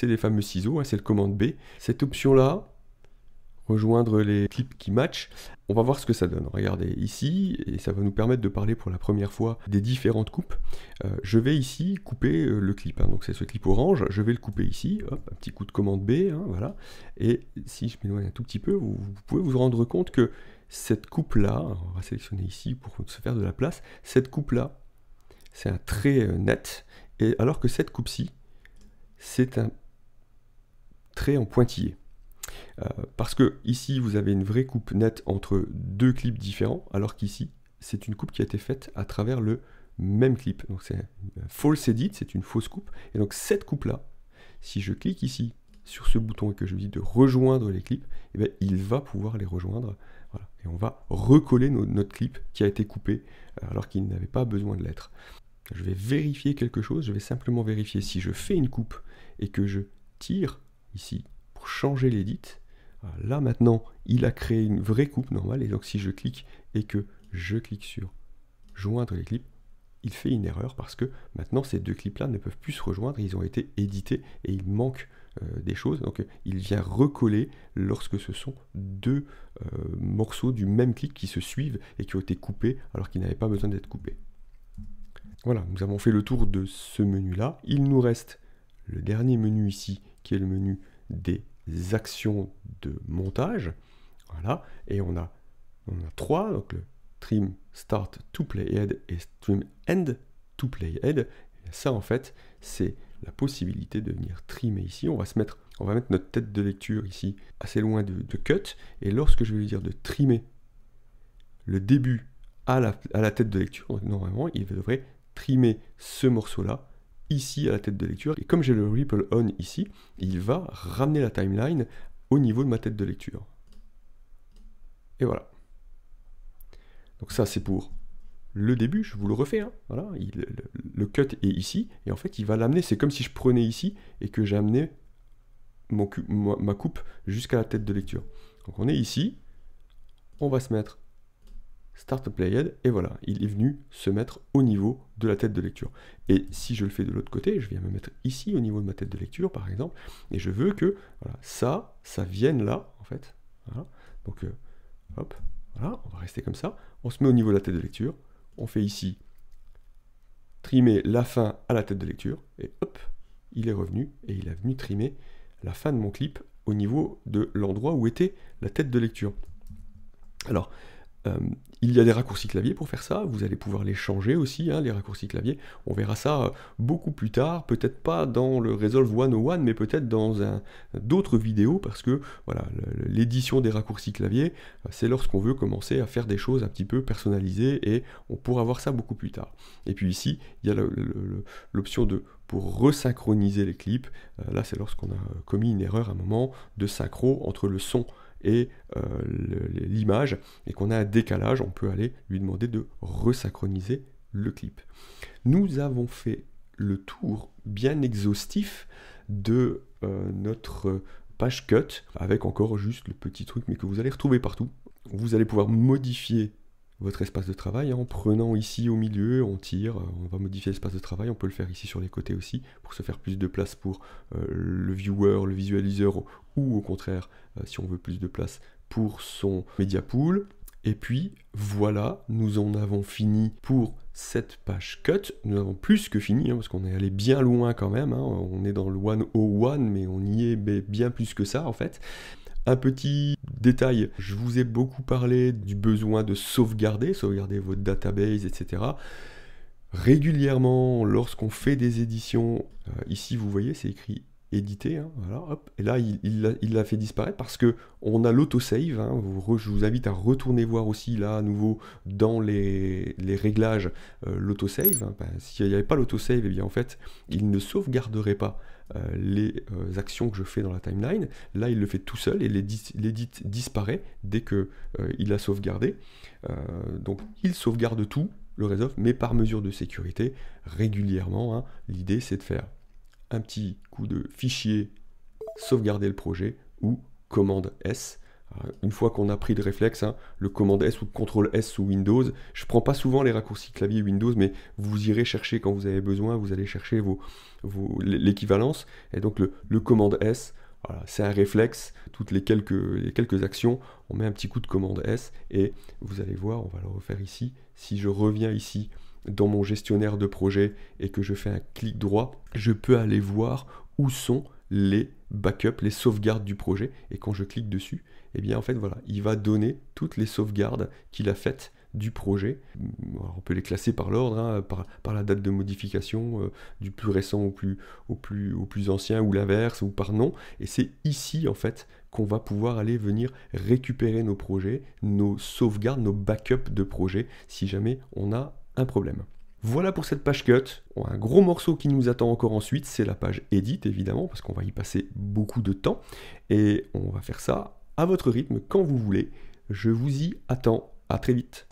S1: les fameux ciseaux, hein, c'est le commande B. Cette option-là, rejoindre les clips qui matchent, on va voir ce que ça donne. Regardez ici, et ça va nous permettre de parler pour la première fois des différentes coupes. Je vais ici couper le clip, hein, donc c'est ce clip orange, je vais le couper ici, hop, un petit coup de commande B, hein, voilà. Et si je m'éloigne un tout petit peu, vous pouvez vous rendre compte que cette coupe-là, on va sélectionner ici pour se faire de la place, cette coupe-là, c'est un trait net, et alors que cette coupe-ci, c'est un trait en pointillé. Parce que ici, vous avez une vraie coupe nette entre deux clips différents, alors qu'ici, c'est une coupe qui a été faite à travers le même clip. Donc c'est un false edit, c'est une fausse coupe. Et donc cette coupe-là, si je clique ici sur ce bouton et que je lui dis de rejoindre les clips, eh bien, il va pouvoir les rejoindre. Voilà. Et on va recoller notre clip qui a été coupé, alors qu'il n'avait pas besoin de l'être. Je vais vérifier quelque chose, je vais simplement vérifier si je fais une coupe et que je tire ici pour changer l'édit. Là maintenant, il a créé une vraie coupe normale et donc si je clique et que je clique sur joindre les clips, il fait une erreur parce que maintenant ces deux clips-là ne peuvent plus se rejoindre, ils ont été édités et il manque des choses. Donc il vient recoller lorsque ce sont deux morceaux du même clip qui se suivent et qui ont été coupés alors qu'ils n'avaient pas besoin d'être coupés. Voilà, nous avons fait le tour de ce menu-là. Il nous reste le dernier menu ici, qui est le menu des actions de montage. Voilà, et on a trois, donc le Trim Start to Playhead et Trim End to Playhead. Et ça, en fait, c'est la possibilité de venir trimer ici. On va mettre notre tête de lecture ici, assez loin de cut. Et lorsque je vais lui dire de trimer le début à la tête de lecture, normalement, il devrait trimer ce morceau-là, ici à la tête de lecture, et comme j'ai le Ripple On ici, il va ramener la timeline au niveau de ma tête de lecture. Et voilà. Donc ça c'est pour le début, je vous le refais, hein. Voilà, le cut est ici, et en fait il va l'amener, c'est comme si je prenais ici, et que j'amenais ma coupe jusqu'à la tête de lecture. Donc on est ici, on va se mettre Start Playhead, et voilà, il est venu se mettre au niveau de la tête de lecture. Et si je le fais de l'autre côté, je viens me mettre ici au niveau de ma tête de lecture, par exemple, et je veux que voilà, ça vienne là, en fait. Voilà. Donc, hop, voilà, on va rester comme ça. On se met au niveau de la tête de lecture. On fait ici trimer la fin à la tête de lecture, et hop, il est revenu, et il est venu trimer la fin de mon clip au niveau de l'endroit où était la tête de lecture. Alors, il y a des raccourcis clavier pour faire ça, vous allez pouvoir les changer aussi, hein, les raccourcis clavier. On verra ça beaucoup plus tard, peut-être pas dans le Resolve 101, mais peut-être dans d'autres vidéos, parce que voilà, l'édition des raccourcis clavier, c'est lorsqu'on veut commencer à faire des choses un petit peu personnalisées, et on pourra voir ça beaucoup plus tard. Et puis ici, il y a l'option pour resynchroniser les clips. Là, c'est lorsqu'on a commis une erreur à un moment de synchro entre le son et l'image, et qu'on a un décalage, on peut aller lui demander de resynchroniser le clip. Nous avons fait le tour bien exhaustif de notre page cut, avec encore juste le petit truc, mais que vous allez retrouver partout. Vous allez pouvoir modifier votre espace de travail en prenant ici au milieu, on tire, on va modifier l'espace de travail, on peut le faire ici sur les côtés aussi, pour se faire plus de place pour le viewer, le visualiseur, ou au contraire, si on veut plus de place pour son media pool. Et puis voilà, nous en avons fini pour cette page cut. Nous avons plus que fini, parce qu'on est allé bien loin quand même, on est dans le 101, mais on y est bien plus que ça en fait. Un petit détail, je vous ai beaucoup parlé du besoin de sauvegarder votre database, etc. Régulièrement, lorsqu'on fait des éditions, ici vous voyez, c'est écrit éditer, voilà, hop, et là il l'a fait disparaître parce que on a l'autosave, je vous invite à retourner voir aussi là à nouveau dans les réglages l'autosave, s'il n'y avait pas l'autosave, et bien en fait il ne sauvegarderait pas les actions que je fais dans la timeline. Là il le fait tout seul et l'édit disparaît dès que il a sauvegardé, donc il sauvegarde tout le Resolve, mais par mesure de sécurité régulièrement, l'idée c'est de faire un petit coup de fichier, sauvegarder le projet, ou commande S. Alors, une fois qu'on a pris le réflexe, le commande S ou CTRL S sous Windows, je ne prends pas souvent les raccourcis clavier Windows, mais vous irez chercher quand vous avez besoin, vous allez chercher l'équivalence, et donc le commande S, voilà, c'est un réflexe, toutes les quelques actions, on met un petit coup de commande S, et vous allez voir, on va le refaire ici, si je reviens ici, dans mon gestionnaire de projet et que je fais un clic droit, je peux aller voir où sont les backups, les sauvegardes du projet. Et quand je clique dessus, et bien en fait voilà, il va donner toutes les sauvegardes qu'il a faites du projet. Alors, on peut les classer par l'ordre, par la date de modification, du plus récent au plus ancien, ou l'inverse, ou par nom. Et c'est ici en fait qu'on va pouvoir aller venir récupérer nos projets, nos sauvegardes, nos backups de projets, si jamais on a un problème. Voilà pour cette page cut. Un gros morceau qui nous attend encore ensuite, c'est la page edit évidemment, parce qu'on va y passer beaucoup de temps. Et on va faire ça à votre rythme, quand vous voulez. Je vous y attends. À très vite.